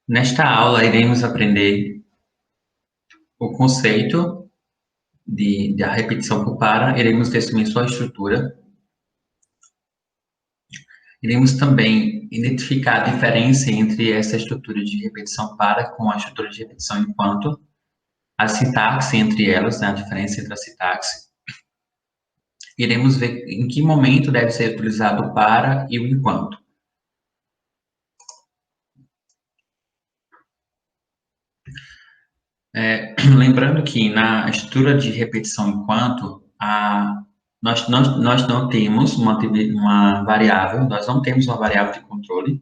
Nesta aula, iremos aprender o conceito da repetição por para, iremos definir sua estrutura, iremos também identificar a diferença entre essa estrutura de repetição para com a estrutura de repetição enquanto, a sintaxe entre elas, né, a diferença entre a sintaxe. Iremos ver em que momento deve ser utilizado o para e o enquanto. Lembrando que na estrutura de repetição enquanto, nós não temos uma variável, nós não temos uma variável de controle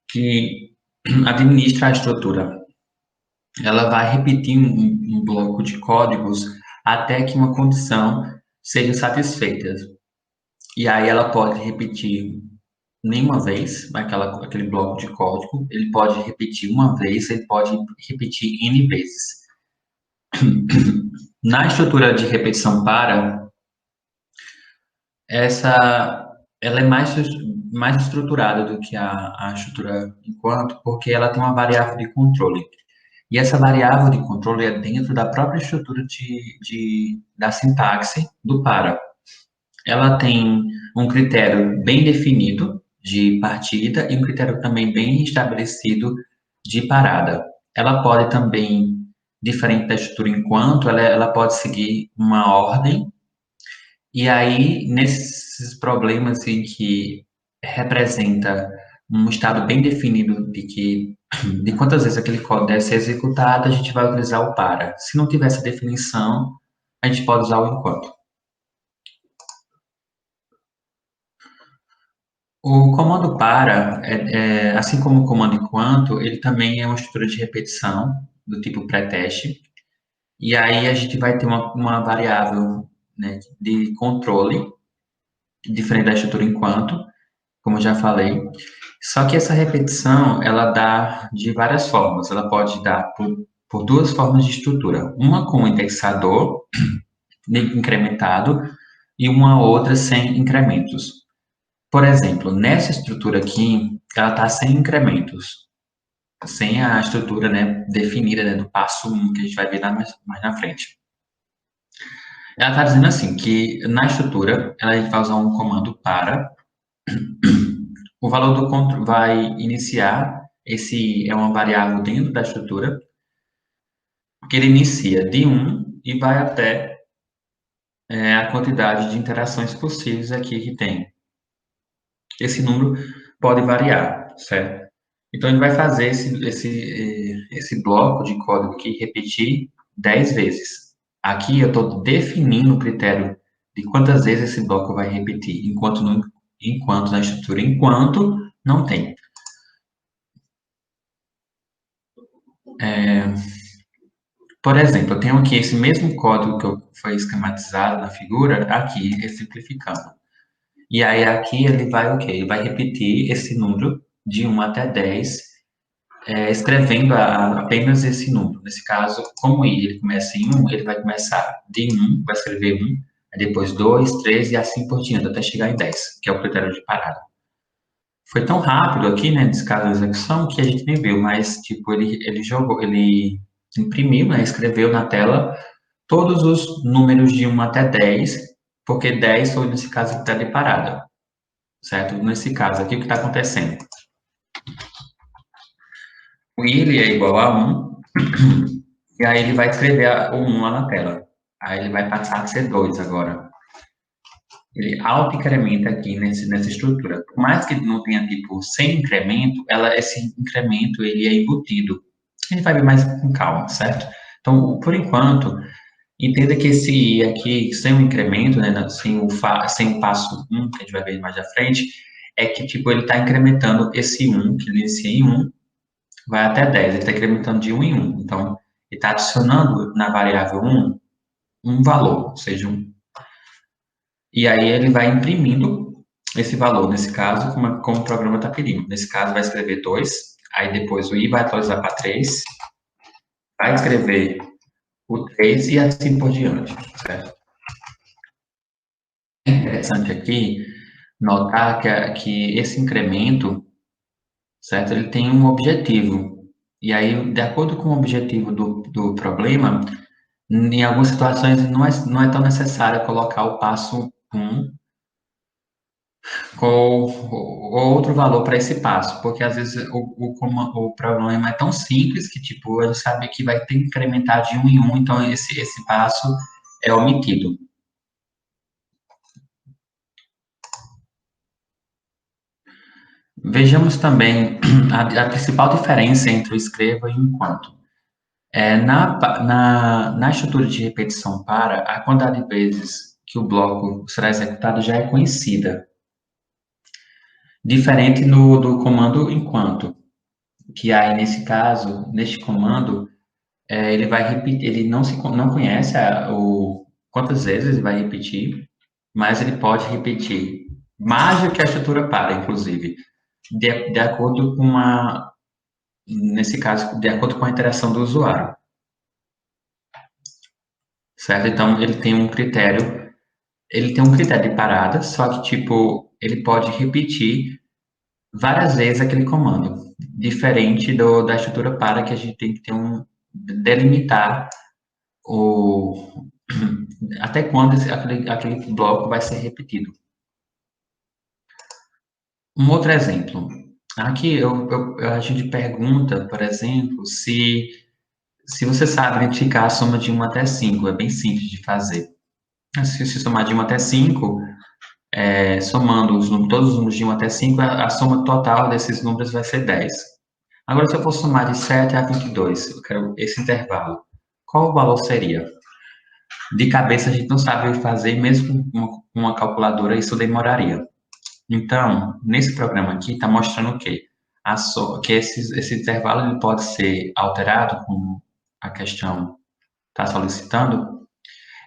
que administra a estrutura. Ela vai repetir um bloco de códigos até que uma condição seja satisfeita. E aí ela pode repetir nenhuma vez aquele bloco de código, ele pode repetir uma vez, ele pode repetir N vezes. Na estrutura de repetição para, ela é mais estruturada do que a estrutura enquanto, porque ela tem uma variável de controle. E essa variável de controle é dentro da própria estrutura da sintaxe do para. Ela tem um critério bem definido de partida e um critério também bem estabelecido de parada. Ela pode também, diferente da estrutura enquanto, ela pode seguir uma ordem. E aí, nesses problemas em que representa um estado bem definido de quantas vezes aquele código deve ser executado, a gente vai utilizar o para. Se não tiver essa definição, a gente pode usar o enquanto. O comando para, assim como o comando enquanto, ele também é uma estrutura de repetição do tipo pré-teste. E aí a gente vai ter uma variável, né, de controle, diferente da estrutura enquanto, como eu já falei. Só que essa repetição, ela dá de várias formas. Ela pode dar por duas formas de estrutura. Uma com o indexador incrementado e uma outra sem incrementos. Por exemplo, nessa estrutura aqui, ela está sem incrementos, sem a estrutura, né, definida, né, do passo 1, que a gente vai ver mais na frente. Ela está dizendo assim, que na estrutura, a gente vai usar um comando para. O valor do controle vai iniciar, esse é uma variável dentro da estrutura, que ele inicia de 1 e vai até a quantidade de interações possíveis aqui que tem. Esse número pode variar, certo? Então, ele vai fazer esse bloco de código aqui repetir 10 vezes. Aqui eu estou definindo o critério de quantas vezes esse bloco vai repetir, enquanto na estrutura enquanto não tem. Por exemplo, eu tenho aqui esse mesmo código que foi esquematizado na figura, aqui, exemplificando. E aí aqui ele vai o quê? Ele vai repetir esse número de 1 até 10, escrevendo apenas esse número. Nesse caso, como ele começa em 1, ele vai começar de 1, vai escrever 1, aí depois 2, 3 e assim por diante, até chegar em 10, que é o critério de parada. Foi tão rápido aqui, né, nesse caso da execução, que a gente nem viu, mas, tipo, ele imprimiu, né, escreveu na tela todos os números de 1 até 10, porque 10 foi, nesse caso, o critério de parada, certo? Nesse caso aqui, o que está acontecendo? O i é igual a 1, e aí ele vai escrever o 1 lá na tela. Aí ele vai passar a ser 2 agora. Ele auto-incrementa aqui nessa estrutura. Por mais que não tenha, tipo, sem incremento, esse incremento, ele é embutido. A gente vai ver mais com calma, certo? Então, por enquanto, entenda que esse i aqui, sem o incremento, né, sem o passo 1, que a gente vai ver mais à frente, é que, tipo, ele está incrementando esse 1, que ele inicia em 1, vai até 10, ele está incrementando de 1 em 1. Então, ele está adicionando na variável 1 um valor, ou seja, e aí ele vai imprimindo esse valor, nesse caso, como o programa está pedindo. Nesse caso, vai escrever 2, aí depois o i vai atualizar para 3, vai escrever o 3 e assim por diante, certo? É interessante aqui notar que esse incremento, certo? Ele tem um objetivo. E aí, de acordo com o objetivo do problema, em algumas situações não é tão necessário colocar o passo um ou outro valor para esse passo, porque às vezes o problema é tão simples que, tipo, a gente sabe que vai ter que incrementar de um em um, então esse passo é omitido. Vejamos também a principal diferença entre o escreva e o enquanto. Na estrutura de repetição para, a quantidade de vezes que o bloco será executado já é conhecida, diferente do comando enquanto, que aí, nesse caso, neste comando, ele vai repetir, ele não conhece quantas vezes ele vai repetir, mas ele pode repetir mais do que a estrutura para, inclusive, de acordo com nesse caso, de acordo com a interação do usuário, certo? Então, ele tem um critério de parada, só que, tipo, ele pode repetir várias vezes aquele comando, diferente da estrutura para, que a gente tem que delimitar o, até quando aquele bloco vai ser repetido. Um outro exemplo. Aqui a gente pergunta, por exemplo, se você sabe identificar a soma de 1 até 5. É bem simples de fazer. Se somar de 1 até 5, somando todos os números de 1 até 5, a soma total desses números vai ser 10. Agora, se eu for somar de 7 a 22, eu quero esse intervalo. Qual o valor seria? De cabeça, a gente não sabe fazer, mesmo com uma calculadora, isso demoraria. Então, nesse programa aqui, está mostrando o quê? Que esse intervalo ele pode ser alterado, como a questão está solicitando,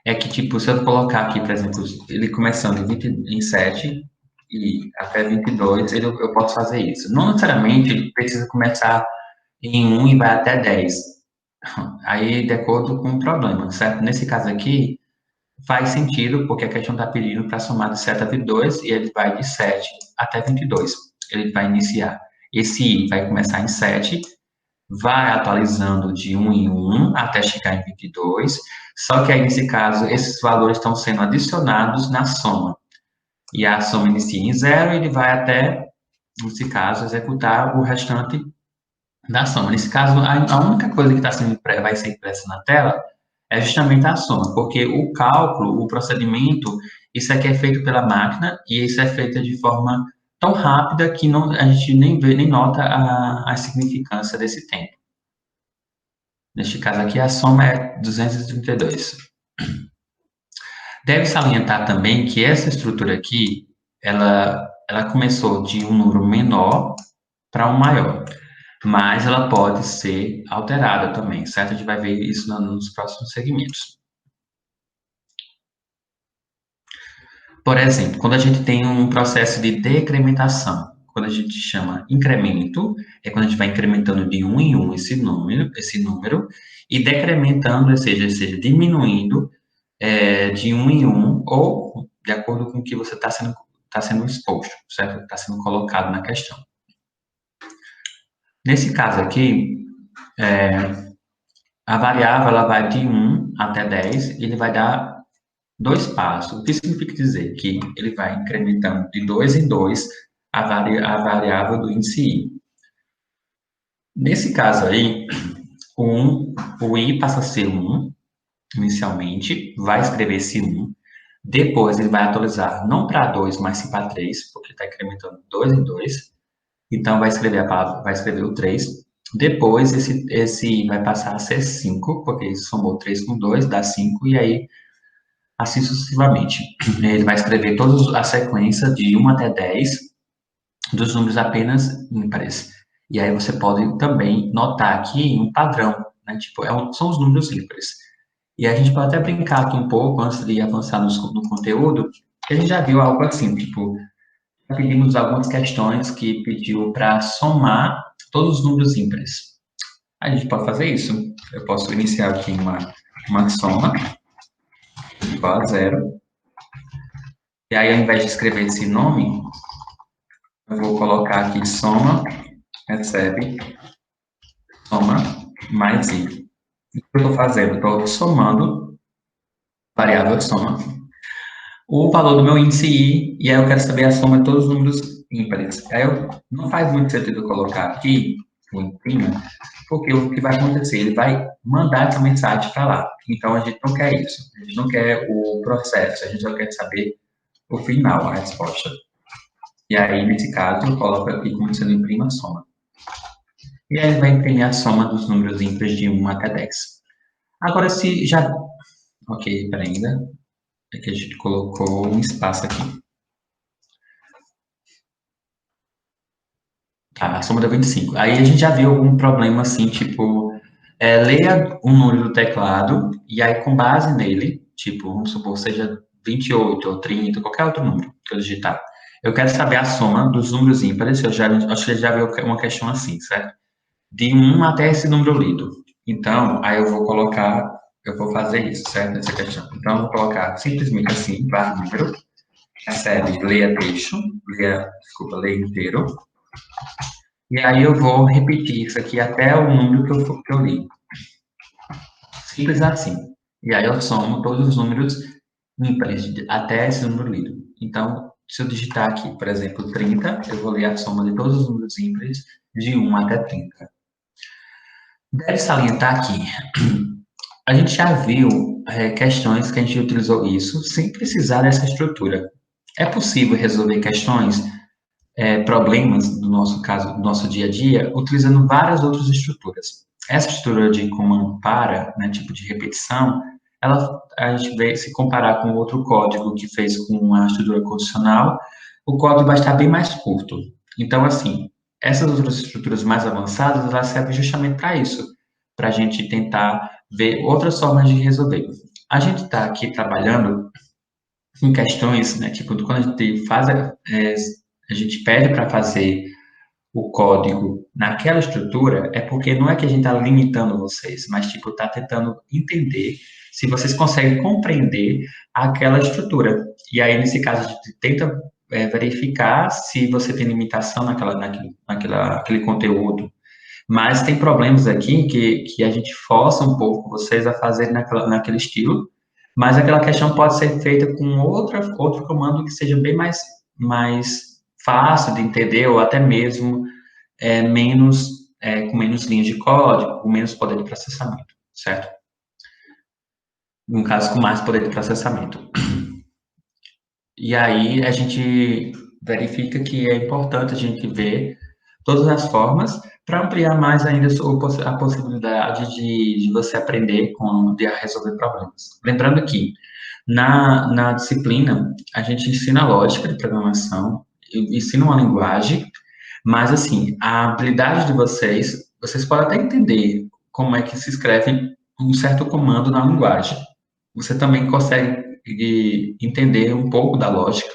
é que, tipo, se eu colocar aqui, por exemplo, ele começando em 7 e até 22, eu posso fazer isso. Não necessariamente ele precisa começar em 1 e vai até 10. Aí, de acordo com o problema, certo? Nesse caso aqui, faz sentido, porque a questão está pedindo para somar de 7 a 22 e ele vai de 7 até 22. Ele vai iniciar. Esse I vai começar em 7, vai atualizando de 1 em 1 até chegar em 22, só que aí, nesse caso, esses valores estão sendo adicionados na soma. E a soma inicia em 0 e ele vai até, nesse caso, executar o restante da soma. Nesse caso, a única coisa que vai ser impressa na tela é justamente a soma, porque o cálculo, o procedimento, isso aqui é feito pela máquina e isso é feito de forma tão rápida que a gente nem vê, nem nota a significância desse tempo. Neste caso aqui, a soma é 232. Deve salientar também que essa estrutura aqui, ela começou de um número menor para um maior, mas ela pode ser alterada também, certo? A gente vai ver isso nos próximos segmentos. Por exemplo, quando a gente tem um processo de decrementação, quando a gente chama incremento, é quando a gente vai incrementando de um em um esse número e decrementando, ou seja, diminuindo de um em um, ou de acordo com o que você tá sendo exposto, certo? Está sendo colocado na questão. Nesse caso aqui, a variável ela vai de 1 até 10 e ele vai dar 2 passos. O que significa dizer? Que ele vai incrementando de 2 em 2 a variável do índice I. Nesse caso aí, o I passa a ser 1, inicialmente, vai escrever esse 1, depois ele vai atualizar não para 2, mas sim para 3, porque está incrementando 2 em 2, então vai escrever vai escrever o 3, depois esse I vai passar a ser 5, porque somou 3 com 2, dá 5, e aí assim sucessivamente. Ele vai escrever toda a sequência de 1 até 10 dos números apenas ímpares. E aí você pode também notar aqui um padrão, né? Tipo, são os números ímpares. E a gente pode até brincar aqui um pouco antes de avançar no conteúdo, que a gente já viu algo assim, tipo, pedimos algumas questões que pediu para somar todos os números ímpares. A gente pode fazer isso. Eu posso iniciar aqui uma soma igual a 0. E aí, ao invés de escrever esse nome, eu vou colocar aqui soma recebe soma mais i. O que eu estou fazendo? Estou somando variável soma o valor do meu índice i, e aí eu quero saber a soma de todos os números ímpares. Aí não faz muito sentido eu colocar aqui, em cima, porque o que vai acontecer? Ele vai mandar essa mensagem para lá. Então, a gente não quer isso. A gente não quer o processo, a gente só quer saber o final, a resposta. E aí, nesse caso, eu coloco aqui como sendo imprima a soma. E aí, ele vai imprimir a soma dos números ímpares de 1 até 10. Agora, se já... Ok, peraí, ainda. É que a gente colocou um espaço aqui. Tá, a soma deu 25. Aí a gente já viu algum problema assim, tipo, leia um número do teclado e aí com base nele, tipo, vamos supor, seja 28 ou 30, qualquer outro número que eu digitar. Eu quero saber a soma dos números ímpares, acho que já viu uma questão assim, certo? De 1 até esse número lido. Então, aí eu vou fazer isso, certo? Nessa questão. Então, eu vou colocar simplesmente assim, barra número, recebe, leia texto, leia inteiro, e aí eu vou repetir isso aqui até o número que eu li. Simples assim. E aí eu somo todos os números ímpares até esse número lido. Então, se eu digitar aqui, por exemplo, 30, eu vou ler a soma de todos os números ímpares de 1 até 30. Deve salientar aqui, a gente já viu questões que a gente utilizou isso sem precisar dessa estrutura. É possível resolver questões problemas do nosso caso, do nosso dia a dia, utilizando várias outras estruturas. Essa estrutura de comando para, né, tipo de repetição, a gente vê, se comparar com outro código que fez com a estrutura condicional, o código vai estar bem mais curto. Então, assim, essas outras estruturas mais avançadas, elas servem justamente para isso, para a gente tentar ver outras formas de resolver. A gente está aqui trabalhando em questões, né, tipo, quando a gente a gente pede para fazer o código naquela estrutura, é porque não é que a gente está limitando vocês, mas, tipo, está tentando entender se vocês conseguem compreender aquela estrutura. E aí, nesse caso, a gente tenta verificar se você tem limitação naquele conteúdo. Mas tem problemas aqui que a gente força um pouco vocês a fazerem naquele estilo, mas aquela questão pode ser feita com outro comando que seja bem mais fácil de entender, ou até mesmo com menos linhas de código, com menos poder de processamento, certo? No caso, com mais poder de processamento. E aí a gente verifica que é importante a gente ver todas as formas para ampliar mais ainda a possibilidade de você aprender a resolver problemas. Lembrando que na disciplina a gente ensina lógica de programação, ensina uma linguagem, mas assim, a habilidade de vocês podem até entender como é que se escreve um certo comando na linguagem. Você também consegue entender um pouco da lógica,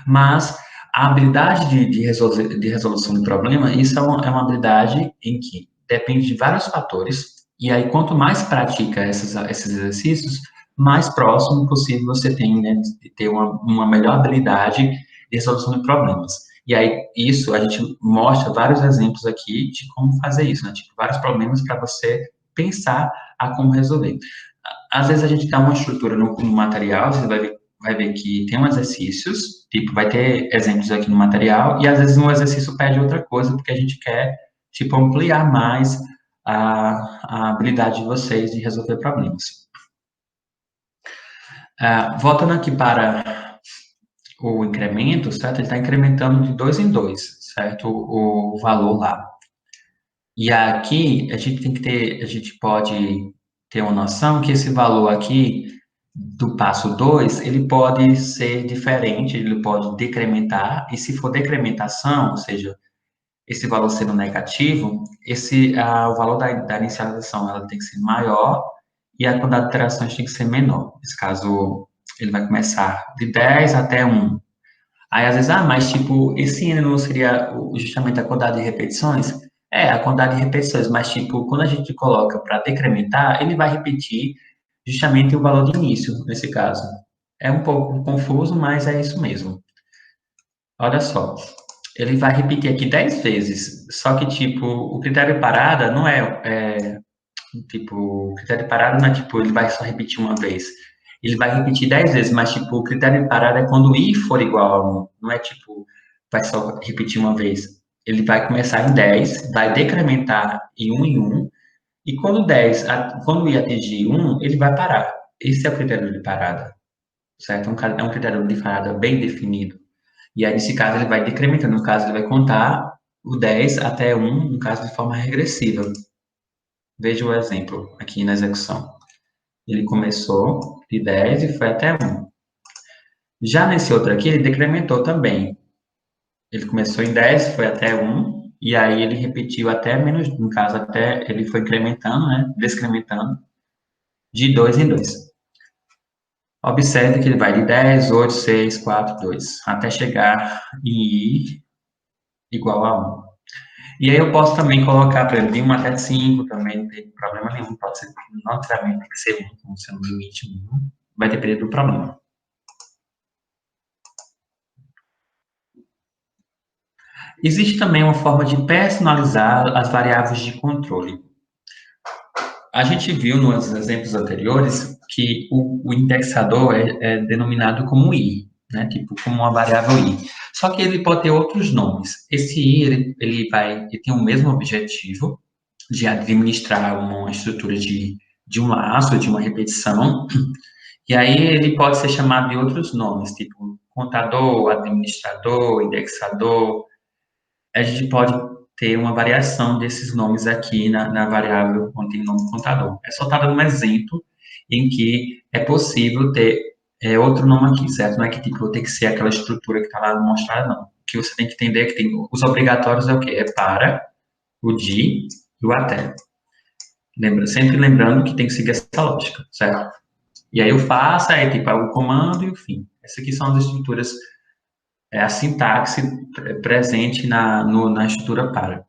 mas a habilidade de resolução de problema, isso é uma habilidade em que depende de vários fatores, e aí quanto mais pratica esses exercícios, mais próximo possível você tem, né, de ter uma melhor habilidade de resolução de problemas. E aí, isso, a gente mostra vários exemplos aqui de como fazer isso, né? Tipo, vários problemas para você pensar a como resolver. Às vezes a gente dá uma estrutura no material, você vai ver que tem um exercícios, tipo, vai ter exemplos aqui no material, e às vezes um exercício pede outra coisa, porque a gente quer, tipo, ampliar mais a habilidade de vocês de resolver problemas. Voltando aqui para o incremento, certo? Ele está incrementando de 2 em 2, certo? O valor lá. E aqui a gente pode ter uma noção que esse valor aqui do passo 2 ele pode ser diferente, ele pode decrementar, e se for decrementação, ou seja, esse valor sendo negativo, o valor da inicialização ela tem que ser maior e a quantidade de iterações tem que ser menor. Nesse caso, ele vai começar de 10 até 1. Aí, às vezes, mas, tipo, esse N não seria justamente a quantidade de repetições? É, a quantidade de repetições, mas, tipo, quando a gente coloca para decrementar, ele vai repetir justamente o valor de início, nesse caso. É um pouco confuso, mas é isso mesmo. Olha só. ele vai repetir aqui 10 vezes. Só que, tipo, o critério parada não tipo, o critério parada não é tipo, ele vai só repetir uma vez. Ele vai repetir 10 vezes, mas, tipo, o critério parada é quando i for igual a 1. Não é, tipo, vai só repetir uma vez. Ele vai começar em 10, vai decrementar em um, e quando i atingir 1, ele vai parar. Esse é o critério de parada, certo? É um critério de parada bem definido. E aí, nesse caso, ele vai decrementando. No caso, ele vai contar o 10 até 1, no caso, de forma regressiva. Veja o exemplo aqui na execução. Ele começou de 10 e foi até 1. Já nesse outro aqui, ele decrementou também. Ele começou em 10, foi até 1, e aí ele repetiu até menos, no caso, até ele foi incrementando, né? Descrementando, de 2 em 2. Observe que ele vai de 10, 8, 6, 4, 2, até chegar em i igual a 1. E aí eu posso também colocar, por exemplo, de 1 até 5 também, não tem problema nenhum, pode ser, não necessariamente tem que ser 1, como sendo um limite 1, vai depender do problema. Existe também uma forma de personalizar as variáveis de controle. A gente viu nos exemplos anteriores que o indexador é denominado como i, né? Tipo, como uma variável i. Só que ele pode ter outros nomes. Esse i, ele tem o mesmo objetivo de administrar uma estrutura de um laço, de uma repetição, e aí ele pode ser chamado de outros nomes, tipo contador, administrador, indexador. A gente pode ter uma variação desses nomes aqui na variável onde tem o nome contador. É só estar dando um exemplo em que é possível ter outro nome aqui, certo? Não é que tipo, tem que ser aquela estrutura que está lá mostrada, não. O que você tem que entender é que tem, os obrigatórios é o quê? É para, o de e o até. Sempre lembrando que tem que seguir essa lógica, certo? E aí o faça é tipo o comando e o fim. Essas aqui são as estruturas, é a sintaxe presente na estrutura para.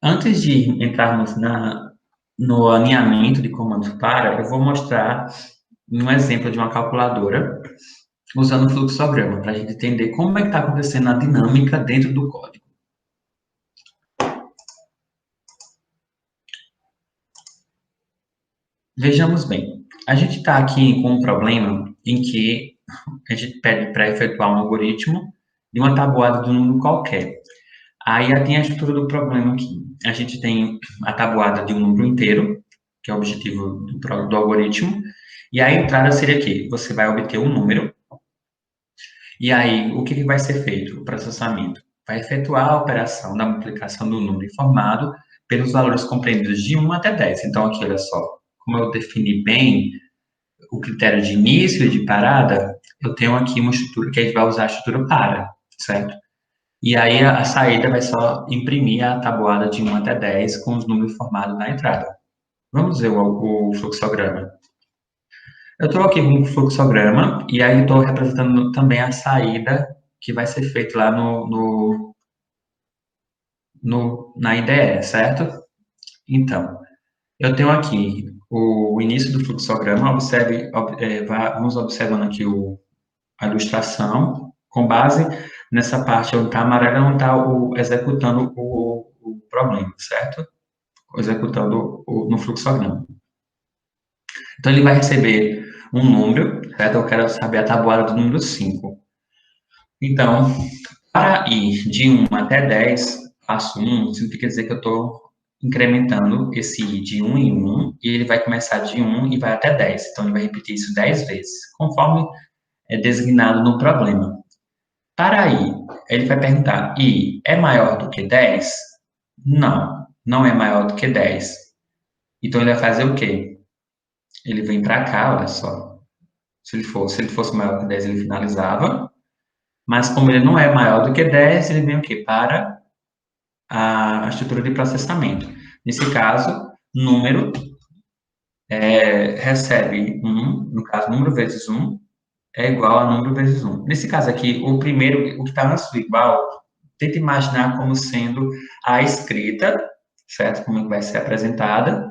Antes de entrarmos no alinhamento de comandos para, eu vou mostrar um exemplo de uma calculadora usando o fluxograma, para a gente entender como é que está acontecendo a dinâmica dentro do código. Vejamos bem, a gente está aqui com um problema em que a gente pede para efetuar um algoritmo de uma tabuada de um número qualquer. Aí tem a estrutura do problema aqui. A gente tem a tabuada de um número inteiro, que é o objetivo do algoritmo, e a entrada seria aqui, você vai obter um número, e aí o que vai ser feito? O processamento vai efetuar a operação da multiplicação do número informado pelos valores compreendidos de 1 até 10. Então, aqui, olha só, como eu defini bem o critério de início e de parada, eu tenho aqui uma estrutura que a gente vai usar a estrutura para, certo? E aí a saída vai só imprimir a tabuada de 1 até 10 com os números formados na entrada. Vamos ver o fluxograma. Eu estou aqui com o fluxograma e aí estou representando também a saída que vai ser feita lá na IDE, certo? Então, eu tenho aqui o início do fluxograma, vamos observando aqui a ilustração, com base nessa parte onde está amarelo, onde está executando o problema, certo? Executando no fluxograma. Então, ele vai receber um número, certo? Eu quero saber a tabuada do número 5. Então, para ir de 1 até 10, passo 1, significa dizer que eu estou incrementando esse i de 1 em 1, e ele vai começar de 1 e vai até 10. Então, ele vai repetir isso 10 vezes, conforme é designado no problema. Para i, ele vai perguntar, i é maior do que 10? Não, não é maior do que 10. Então, ele vai fazer o quê? Ele vem para cá, olha só. Se ele fosse maior que 10, ele finalizava. Mas como ele não é maior do que 10, ele vem o quê? Para a estrutura de processamento. Nesse caso, número recebe 1, no caso, número vezes 1 é igual a número vezes 1. Nesse caso aqui, o primeiro, o que está antes do igual, tenta imaginar como sendo a escrita, certo? Como vai ser apresentada.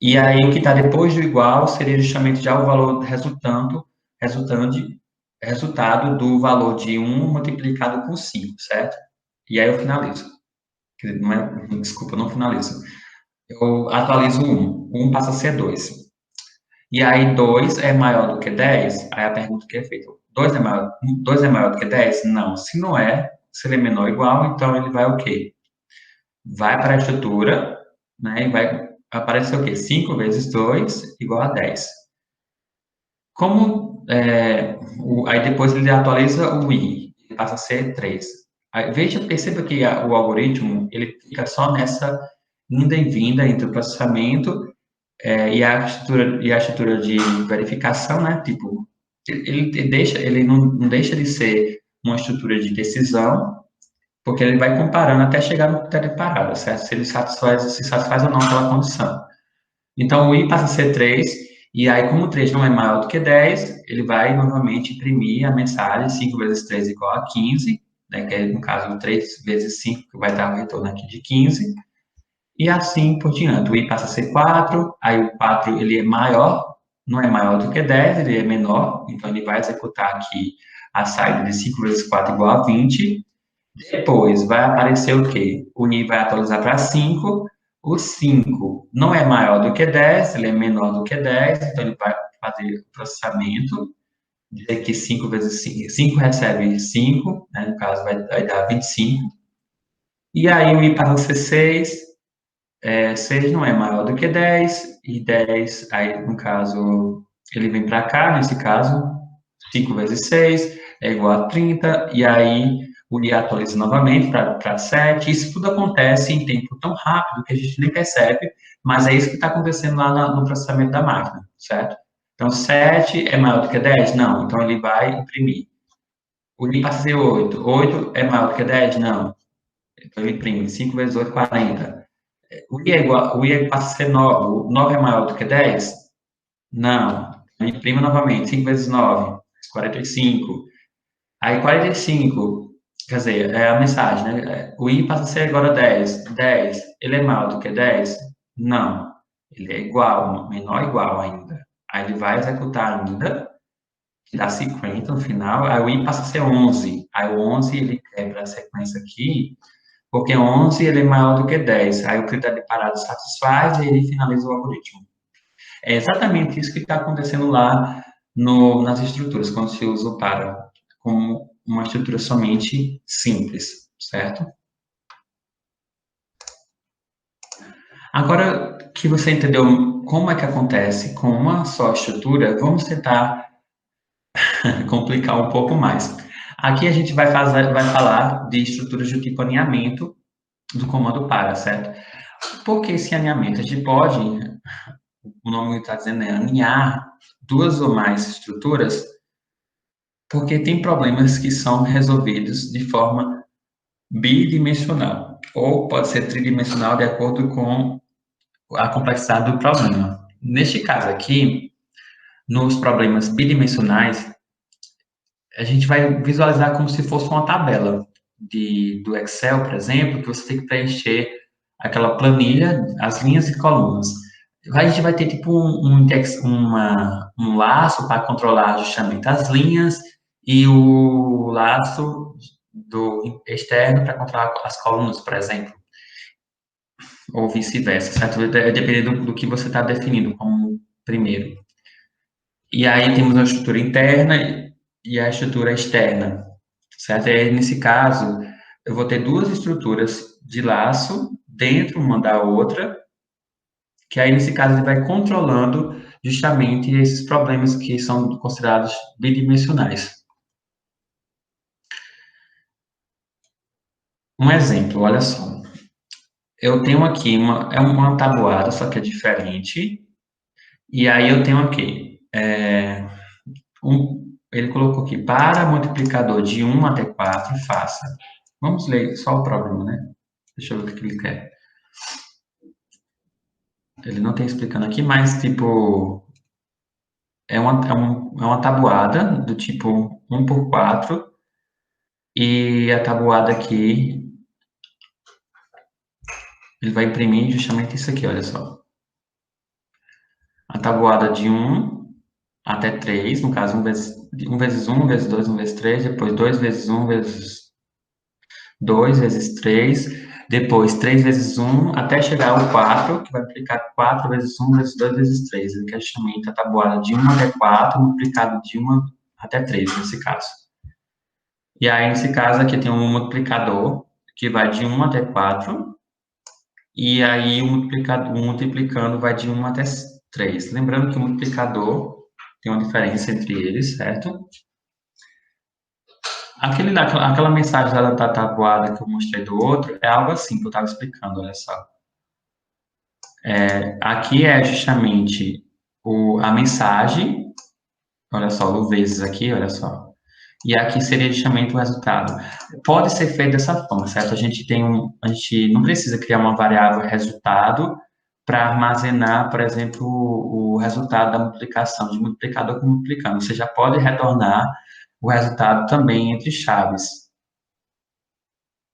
E aí, o que está depois do igual seria justamente já o valor resultante resultado do valor de 1 multiplicado por 5, certo? E aí eu finalizo. Não é, desculpa, eu não finalizo. Eu atualizo 1. 1 passa a ser 2. E aí 2 é maior do que 10? Aí a pergunta que é feita. 2 é maior do que 10? Não. Se não é, se ele é menor ou igual, então ele vai o quê? Vai para a estrutura, né? E vai aparecer o quê? 5 vezes 2 igual a 10. Como, aí depois ele atualiza o i, ele passa a ser 3. Aí, perceba que o algoritmo, ele fica só nessa inda e vinda entre o processamento e a estrutura de verificação, né? Tipo, ele não deixa de ser uma estrutura de decisão, porque ele vai comparando até chegar no critério de parada, certo? Se ele se satisfaz ou não aquela condição. Então, o i passa a ser 3, e aí, como 3 não é maior do que 10, ele vai novamente imprimir a mensagem 5 vezes 3 igual a 15, né, que é, no caso, 3 vezes 5, que vai dar o retorno aqui de 15, e assim por diante. O i passa a ser 4, aí o 4 ele é maior, não é maior do que 10, ele é menor, então ele vai executar aqui a saída de 5 vezes 4 igual a 20, depois vai aparecer o quê? O i vai atualizar para 5. O 5 não é maior do que 10, ele é menor do que 10, então ele vai fazer o processamento, dizer que 5 vezes 5, 5 recebe 5, né, no caso vai dar 25. E aí o i passa a ser 6, 6 não é maior do que 10, e 10, aí no caso, ele vem para cá, nesse caso, 5 vezes 6 é igual a 30, e aí o IA atualiza novamente para 7. Isso tudo acontece em tempo tão rápido que a gente nem percebe, mas é isso que está acontecendo lá no processamento da máquina, certo? Então, 7 é maior do que 10? Não. Então, ele vai imprimir. O I passa a ser 8. 8 é maior do que 10? Não. Então, ele imprime. 5 vezes 8, 40. O I passa a ser 9. O 9 é maior do que 10? Não. Imprima novamente. 5 vezes 9, 45. Aí 45, quer dizer, é a mensagem, né? O i passa a ser agora 10. 10, ele é maior do que 10? Não. Ele é igual, menor ou igual ainda. Aí ele vai executar ainda, que dá 50 no final, aí o i passa a ser 11. Aí o 11 ele quebra a sequência aqui, porque 11 ele é maior do que 10. Aí o critério de parada satisfaz e ele finaliza o algoritmo. É exatamente isso que está acontecendo lá nas estruturas, quando se usa o para como uma estrutura somente simples, certo? Agora que você entendeu como é que acontece com uma só estrutura, vamos tentar complicar um pouco mais. Aqui a gente vai falar de estruturas de tipo alinhamento do comando para, certo? Por que esse alinhamento? A gente pode, o nome está dizendo, é alinhar duas ou mais estruturas, porque tem problemas que são resolvidos de forma bidimensional, ou pode ser tridimensional de acordo com a complexidade do problema. Neste caso aqui, nos problemas bidimensionais, a gente vai visualizar como se fosse uma tabela do Excel, por exemplo, que você tem que preencher aquela planilha, as linhas e colunas. A gente vai ter tipo um laço para controlar justamente as linhas e o laço do externo para controlar as colunas, por exemplo, ou vice-versa, certo? Dependendo do que você está definindo como primeiro. E aí temos a estrutura interna e a estrutura externa, certo? E aí, nesse caso, eu vou ter duas estruturas de laço dentro uma da outra, que aí, nesse caso, ele vai controlando justamente esses problemas que são considerados bidimensionais. Um exemplo, olha só. Eu tenho aqui uma tabuada, só que é diferente. E aí eu tenho aqui, ele colocou aqui, para multiplicador de 1 até 4, faça. Vamos ler só o problema, né? Deixa eu ver o que ele quer. Ele não tem explicando aqui, mas, tipo, é uma tabuada do tipo 1 por 4, e a tabuada aqui, ele vai imprimir justamente isso aqui, olha só. A tabuada de 1 até 3, no caso, um vezes 1, 1 vezes 2, 1 vezes 3, depois 2 vezes 1 vezes 2 vezes 3, depois 3 vezes 1, até chegar ao 4, que vai implicar 4 vezes 1 vezes 2 vezes 3, que é justamente a tabuada de 1 até 4, multiplicado de 1 até 3, nesse caso. E aí, nesse caso, aqui tem um multiplicador, que vai de 1 até 4, e aí o multiplicando vai de 1 até 3. Lembrando que o multiplicador tem uma diferença entre eles, certo? Aquela mensagem lá da tabuada que eu mostrei do outro é algo assim que eu estava explicando, olha só. Aqui é justamente a mensagem, olha só, o vezes aqui, olha só. E aqui seria justamente o resultado. Pode ser feito dessa forma, certo? A gente não precisa criar uma variável resultado para armazenar, por exemplo, o resultado da multiplicação, de multiplicador com multiplicando. Você já pode retornar o resultado também entre chaves,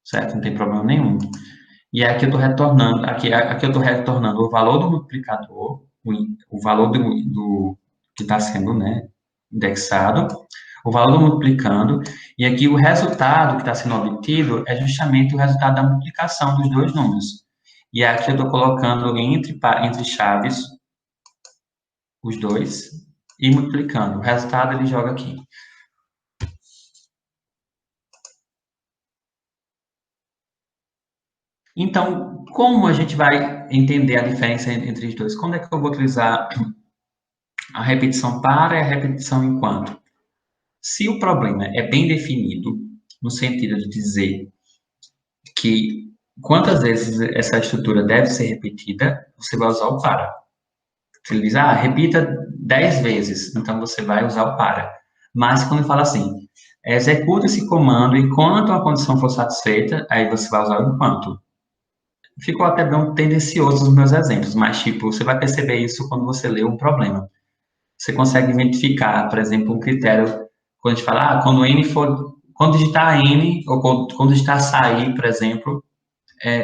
certo? Não tem problema nenhum. E aqui eu estou retornando, aqui eu estou retornando o valor do multiplicador, o valor que está sendo, né, indexado, o valor do multiplicando, e aqui o resultado que está sendo obtido é justamente o resultado da multiplicação dos dois números. E aqui eu estou colocando entre chaves os dois e multiplicando. O resultado ele joga aqui. Então, como a gente vai entender a diferença entre os dois? Quando é que eu vou utilizar a repetição para e a repetição enquanto? Se o problema é bem definido, no sentido de dizer que quantas vezes essa estrutura deve ser repetida, você vai usar o para. Se ele diz, repita 10 vezes, então você vai usar o para. Mas quando fala assim, executa esse comando enquanto a condição for satisfeita, aí você vai usar o enquanto. Ficou até bem tendencioso os meus exemplos, mas, tipo, você vai perceber isso quando você lê um problema. Você consegue identificar, por exemplo, um critério, quando a gente fala, quando digitar N, ou quando digitar sair, por exemplo,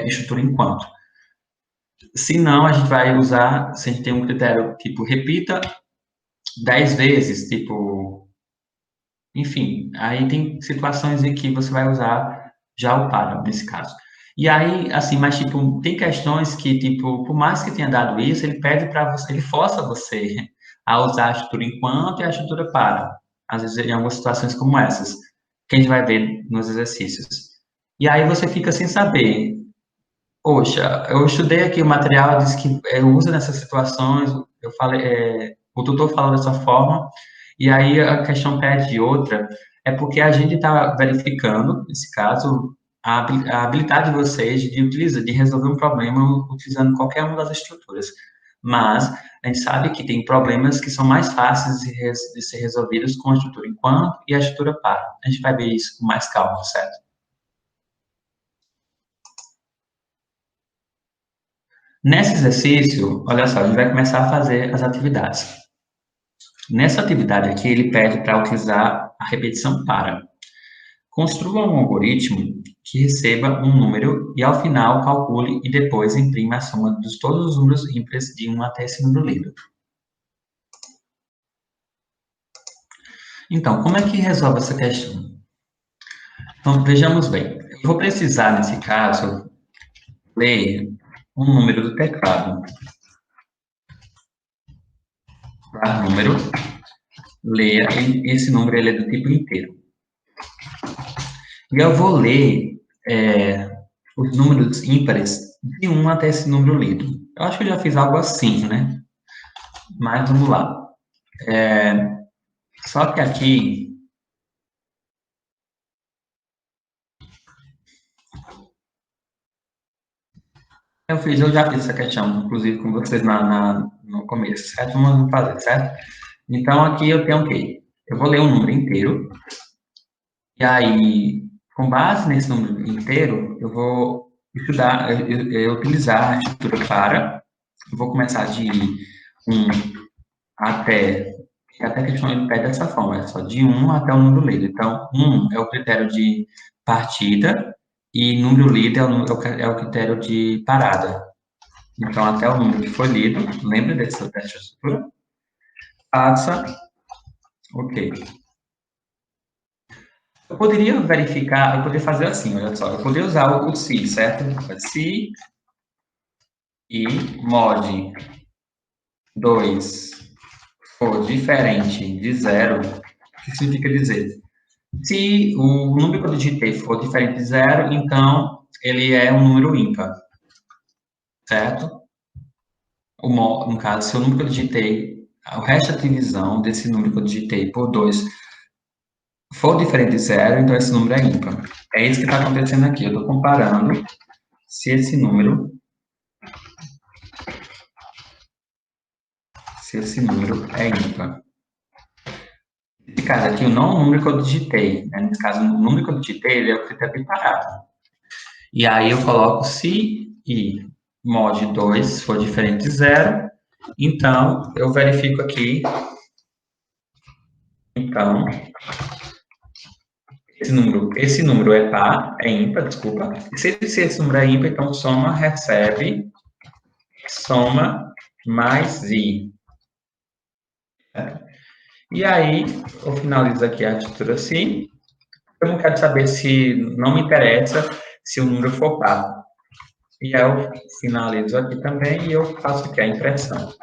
estrutura enquanto. Se não, a gente vai usar, se a gente tem um critério, tipo, repita 10 vezes, tipo, enfim, aí tem situações em que você vai usar já o para, nesse caso. E aí, assim, mas, tipo, tem questões que, tipo, por mais que tenha dado isso, ele pede para você, ele força você a usar a estrutura enquanto e a estrutura para. Às vezes, em algumas situações como essas, que a gente vai ver nos exercícios. E aí você fica sem saber. Poxa, eu estudei aqui o material, diz que usa nessas situações, eu falei, o tutor falou dessa forma, e aí a questão pede outra, é porque a gente está verificando, nesse caso, a habilidade de vocês de resolver um problema utilizando qualquer uma das estruturas. Mas a gente sabe que tem problemas que são mais fáceis de ser resolvidos com a estrutura enquanto e a estrutura para. A gente vai ver isso com mais calma, certo? Nesse exercício, olha só, a gente vai começar a fazer as atividades. Nessa atividade aqui, ele pede para utilizar a repetição para. Construa um algoritmo que receba um número e, ao final, calcule e depois imprima a soma de todos os números ímpares de 1 até esse número lido. Então, como é que resolve essa questão? Então, vejamos bem. Eu vou precisar, nesse caso, ler um número do teclado. Para número, leia, esse número ele é do tipo inteiro. E eu vou ler os números ímpares de 1 até esse número lido. Eu acho que eu já fiz algo assim, né? Mas vamos lá. Só que aqui, eu já fiz essa questão, inclusive com vocês no começo, certo? Vamos fazer, certo? Então, aqui eu tenho o quê? Eu vou ler um número inteiro, e aí, com base nesse número inteiro, eu vou utilizar a estrutura para, eu vou começar de 1 até, até que a questão ele pede dessa forma, é só de 1 até o número lido. Então, 1 é o critério de partida e número lido é o critério de parada. Então, até o número que foi lido, lembra dessa estrutura? Passa Ok. Eu poderia verificar, eu poderia fazer assim, olha só, eu poderia usar o se, certo? Se e mod 2 for diferente de zero, o que significa dizer? Se o número que eu digitei for diferente de zero, então ele é um número ímpar, certo? No caso, se o número que eu digitei, o resto da divisão desse número que eu digitei por 2 for diferente de zero, então esse número é ímpar. É isso que está acontecendo aqui. Eu estou comparando se esse número é ímpar. Nesse caso aqui, não o número que eu digitei, né? Nesse caso, o número que eu digitei ele é o critério separado. E aí eu coloco se e mod 2 for diferente de zero, então eu verifico aqui, então, esse número é par, é ímpar, desculpa. E se esse número é ímpar, então soma, recebe, soma mais i. E aí, eu finalizo aqui a estrutura assim. Eu não quero saber se, não me interessa se o número for par. E aí eu finalizo aqui também e eu faço aqui a impressão.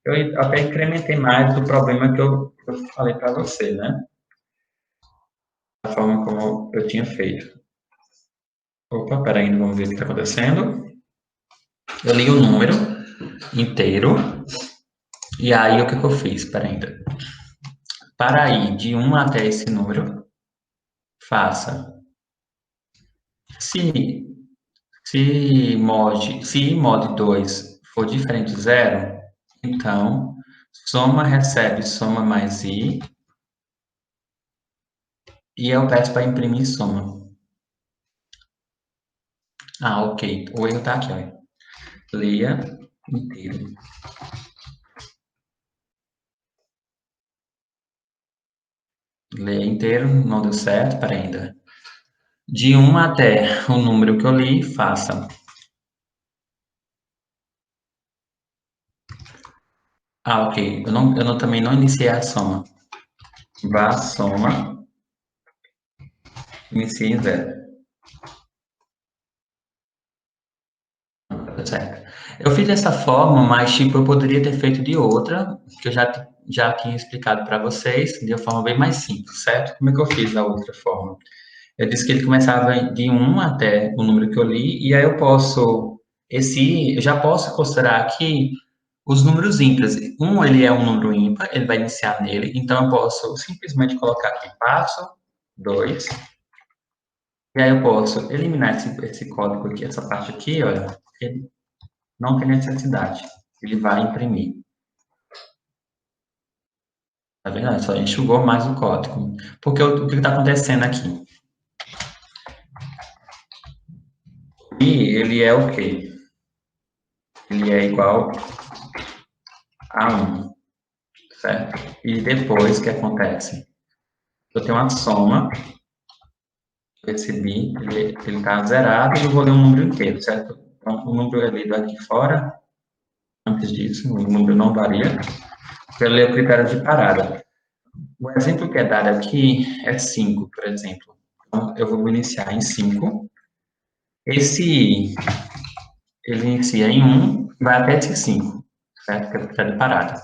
Eu até incrementei mais do problema que eu falei para você, né? Da forma como eu tinha feito. Opa, peraí, vamos ver o que está acontecendo. Eu li o número inteiro e aí o que eu fiz? Peraí, ainda. Para ir de 1 até esse número, faça se se mod 2 for diferente de zero, então soma, recebe, soma mais i, e eu peço para imprimir soma. Ah, ok. O erro está aqui, ó. Leia inteiro. Leia inteiro, não deu certo, para ainda. De 1 até o número que eu li, faça. Ah, ok. Também não iniciei a soma. Vá soma, inicie em zero. Tá certo. Eu fiz dessa forma, mas tipo, eu poderia ter feito de outra, que eu já tinha explicado para vocês, de uma forma bem mais simples, certo? Como é que eu fiz da outra forma? Eu disse que ele começava de 1 até o número que eu li, e aí eu já posso considerar aqui os números ímpares. Ele é um número ímpar, ele vai iniciar nele, então eu posso simplesmente colocar aqui passo, 2, e aí eu posso eliminar esse código aqui, essa parte aqui, olha, ele não tem necessidade, ele vai imprimir. Tá vendo? Olha só enxugou mais o código. Porque o que está acontecendo aqui? E ele é o quê? Ele é igual a 1, certo? E depois, o que acontece? Eu tenho uma soma, eu recebi, ele está zerado e eu vou ler um número inteiro, certo? Então, o número é lido aqui fora, antes disso, o número não varia, eu leio o critério de parada. O exemplo que é dado aqui é 5, por exemplo. Então, eu vou iniciar em 5. Esse I, ele inicia em 1, vai até esse 5, certo? Que é o critério de parada.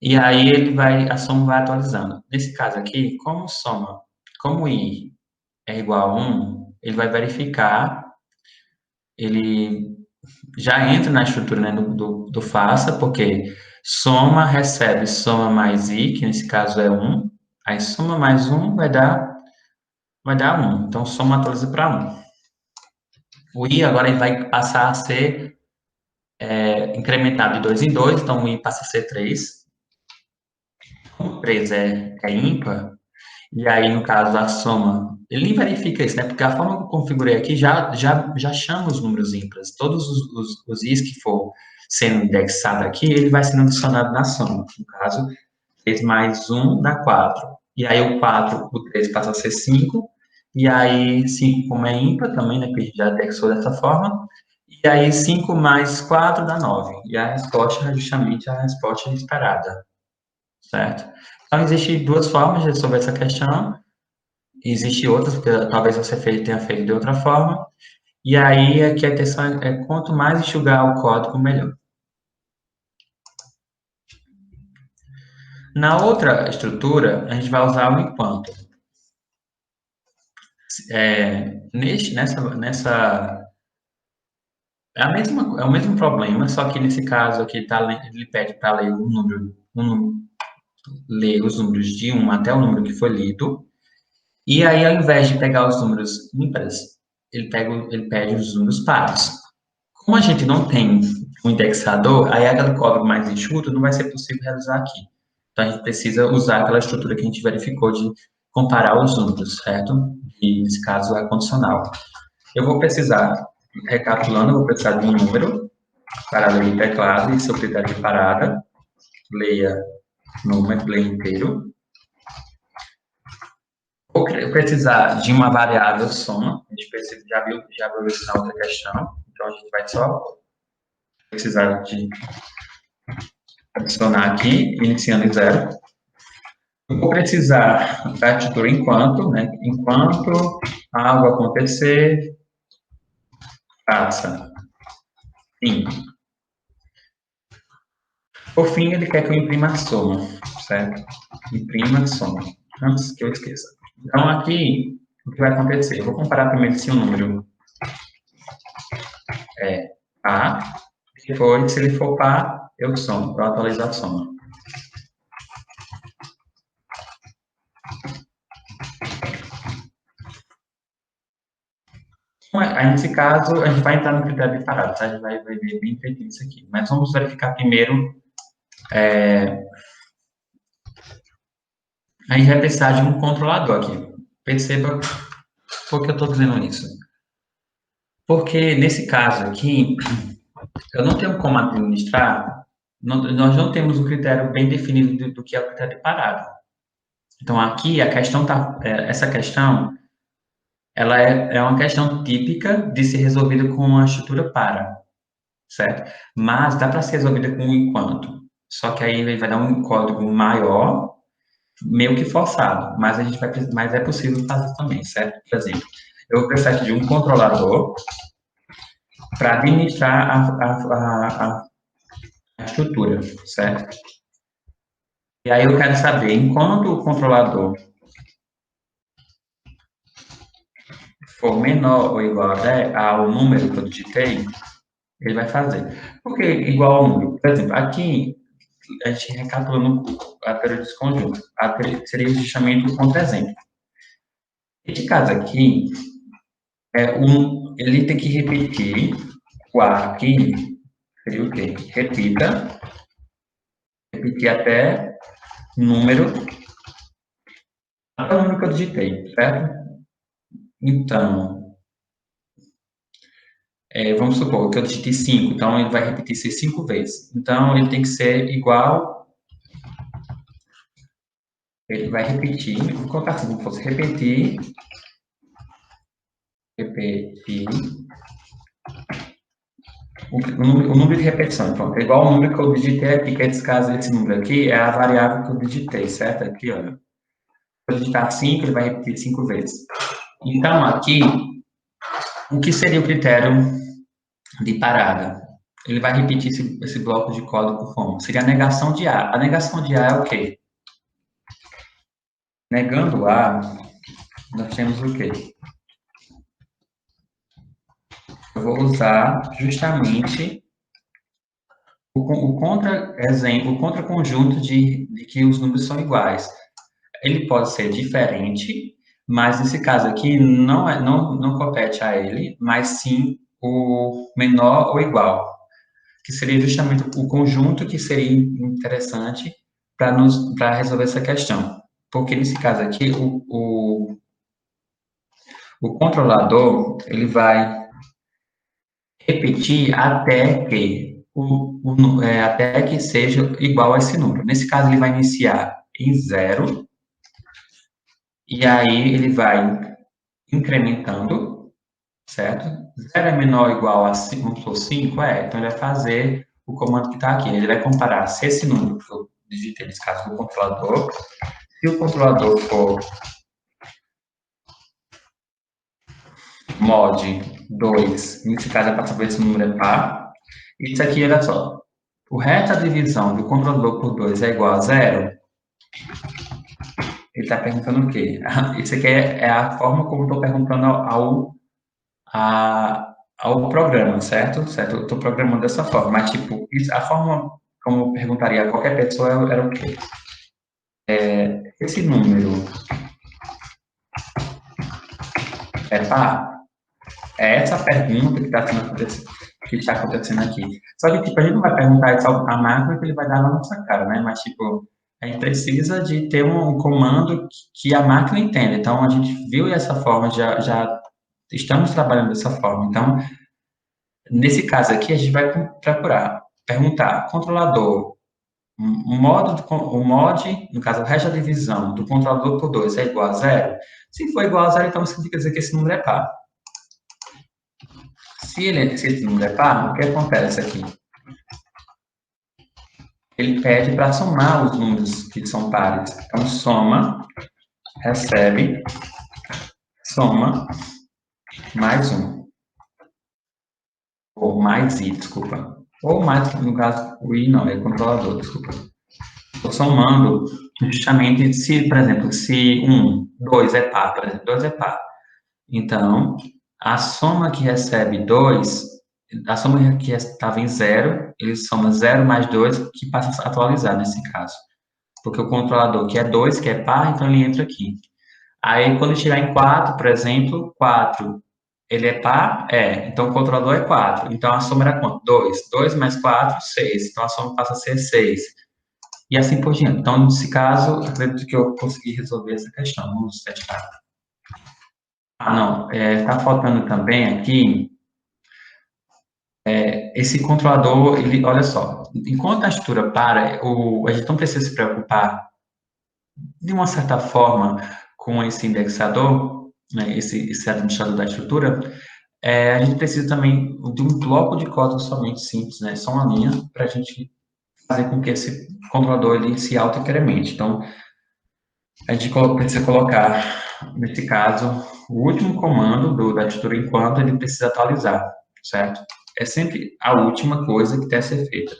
E aí a soma vai atualizando. Nesse caso aqui, como I é igual a 1, ele vai verificar, ele já entra na estrutura, né, do faça, porque soma, recebe, soma mais I, que nesse caso é 1, aí soma mais 1 vai dar 1. Então, soma atualiza para 1. O I agora ele vai passar a ser incrementado de 2 em 2, então o I passa a ser 3. Como 3 é ímpar, e aí, no caso, a soma, ele nem verifica isso, né? Porque a forma que eu configurei aqui já chama os números ímpares. Todos os i's que for sendo indexado aqui, ele vai sendo adicionado na soma. No caso, 3 mais 1 dá 4. E aí, o 3 passa a ser 5. E aí, 5 como é ímpar também, né? Que a gente já indexou dessa forma. E aí, 5 mais 4 dá 9. E a resposta é justamente a resposta esperada, certo? Então, existem duas formas de resolver essa questão. Existem outras, porque talvez você tenha feito de outra forma. E aí, aqui a questão é quanto mais enxugar o código, melhor. Na outra estrutura, a gente vai usar o enquanto. Nessa é o mesmo problema, só que nesse caso aqui ele pede para ler ler os números de 1 até o número que foi lido. E aí, ao invés de pegar os números ímpares, ele pede os números pares. Como a gente não tem um indexador, aí aquele código mais enxuto não vai ser possível realizar aqui. Então, a gente precisa usar aquela estrutura que a gente verificou de comparar os números, certo? E, nesse caso, é condicional. Eu vou precisar, recapitulando, eu vou precisar de um número para ler o teclado e seu critério de parada. Leia número, leia inteiro. Vou precisar de uma variável soma. A gente precisa, já viu isso na outra questão. Então, a gente vai só precisar de adicionar aqui, iniciando em zero. Eu vou precisar da estrutura enquanto, né? Enquanto algo acontecer, faça. Sim. Por fim, ele quer que eu imprima a soma, certo? Imprima a soma, antes que eu esqueça. Então, aqui, o que vai acontecer? Eu vou comparar primeiro se o número é A, depois, se ele for par, eu somo, eu atualizo a soma. Aí, nesse caso, a gente vai entrar no critério de parada, tá? A gente vai ver bem feitinho isso aqui. Mas vamos verificar primeiro. A gente vai precisar de um controlador aqui. Perceba por que eu estou dizendo isso. Porque, nesse caso aqui, eu não tenho como administrar, nós não temos um critério bem definido do que é o critério de parada. Então, aqui, essa questão, ela é uma questão típica de ser resolvida com a estrutura para, certo? Mas dá para ser resolvida com o enquanto. Só que aí ele vai dar um código maior, meio que forçado, mas é possível fazer também, certo? Por exemplo, eu vou precisar de um controlador para administrar a estrutura, certo? E aí eu quero saber, enquanto o controlador for menor ou igual ao número que eu digitei, ele vai fazer. Por que igual ao número? Por exemplo, aqui a gente recapitulando a teoria dos conjuntos. A teoria seria justamente o contra-exemplo. Nesse caso aqui, ele tem que repetir o A aqui, seria o quê? Repetir até o número que eu digitei, certo? Então, vamos supor que eu digitei 5, então ele vai repetir isso 5 vezes. Então, ele tem que ser igual, ele vai repetir, vou colocar assim, como fosse repetir, o número de repetição. Então, é igual ao número que eu digitei aqui, que nesse caso, esse número aqui é a variável que eu digitei, certo? Aqui, olha. Se eu digitar 5, ele vai repetir 5 vezes. Então, aqui, o que seria o critério de parada? Ele vai repetir esse bloco de código como? Seria a negação de A. A negação de A é o quê? Negando A, nós temos o quê? Eu vou usar justamente o contra-conjunto de que os números são iguais. Ele pode ser diferente, mas nesse caso aqui não compete a ele, mas sim o menor ou igual, que seria justamente o conjunto que seria interessante para resolver essa questão. Porque nesse caso aqui, o controlador, ele vai repetir até que seja igual a esse número. Nesse caso, ele vai iniciar em zero, e aí ele vai incrementando, certo? Zero é menor ou igual a 5, vamos supor, 5, então ele vai fazer o comando que está aqui. Ele vai comparar se esse número digitei nesse caso do controlador. Se o controlador for mod 2, nesse caso é para saber se o número é par. Isso aqui, olha só. O resto da divisão do controlador por 2 é igual a zero. Ele está perguntando o quê? Isso aqui é a forma como estou perguntando ao programa, certo? Certo? Eu estou programando dessa forma, mas, tipo, a forma como eu perguntaria a qualquer pessoa era o quê? Esse número é par? É essa pergunta que está acontecendo aqui. Só que, tipo, a gente não vai perguntar isso à máquina que ele vai dar na nossa cara, né? Mas, tipo, a gente precisa de ter um comando que a máquina entenda. Então, a gente viu essa forma, já estamos trabalhando dessa forma. Então, nesse caso aqui, a gente vai procurar perguntar, controlador, o mod, no caso, o resto da divisão do controlador por 2 é igual a zero? Se for igual a zero, então significa dizer que esse número é par. Se esse número é par, o que acontece aqui? Ele pede para somar os números que são pares. Então, soma, recebe, soma, mais um. Ou mais i, desculpa. Ou mais, no caso, o i não, é controlador, desculpa. Estou somando justamente se, por exemplo, se 2 é par, por exemplo, 2 é par. Então, a soma que recebe 2, a soma que estava em zero, ele soma 0 mais 2, que passa a atualizar nesse caso. Porque o controlador que é 2, que é par, então ele entra aqui. Aí, quando chegar em 4, por exemplo, 4, ele é par? É. Então, o controlador é 4. Então, a soma era quanto? 2. 2 mais 4, 6. Então, a soma passa a ser 6. E assim por diante. Então, nesse caso, acredito que eu consegui resolver essa questão. Vamos testar. Ah, não. Está faltando também aqui esse controlador, ele, olha só, enquanto a estrutura para, a gente não precisa se preocupar, de uma certa forma, com esse indexador, né, esse administrador da estrutura, a gente precisa também de um bloco de código somente simples, né, só uma linha, para a gente fazer com que esse controlador ele se auto-incremente. Então, a gente precisa colocar, nesse caso, o último comando da estrutura enquanto ele precisa atualizar, certo? É sempre a última coisa que tem a ser feita.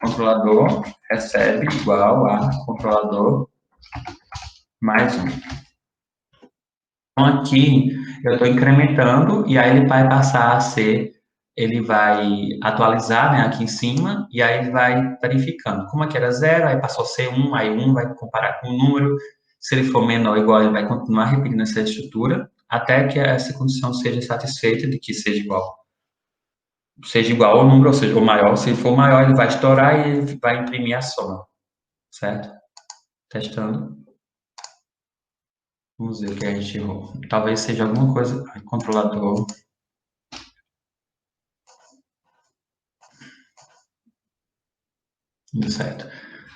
Controlador recebe igual a controlador mais um. Então, aqui eu estou incrementando e aí ele vai passar a ser, ele vai atualizar, né, aqui em cima, e aí ele vai verificando. Como aqui era zero, aí passou a ser 1, aí 1 vai comparar com o número. Se ele for menor ou igual, ele vai continuar repetindo essa estrutura, até que essa condição seja satisfeita de que seja igual ao número, ou seja, ou maior. Se for maior, ele vai estourar e ele vai imprimir a soma, certo? Testando. Vamos ver o que a gente errou. Talvez seja alguma coisa, controlador. Tudo certo.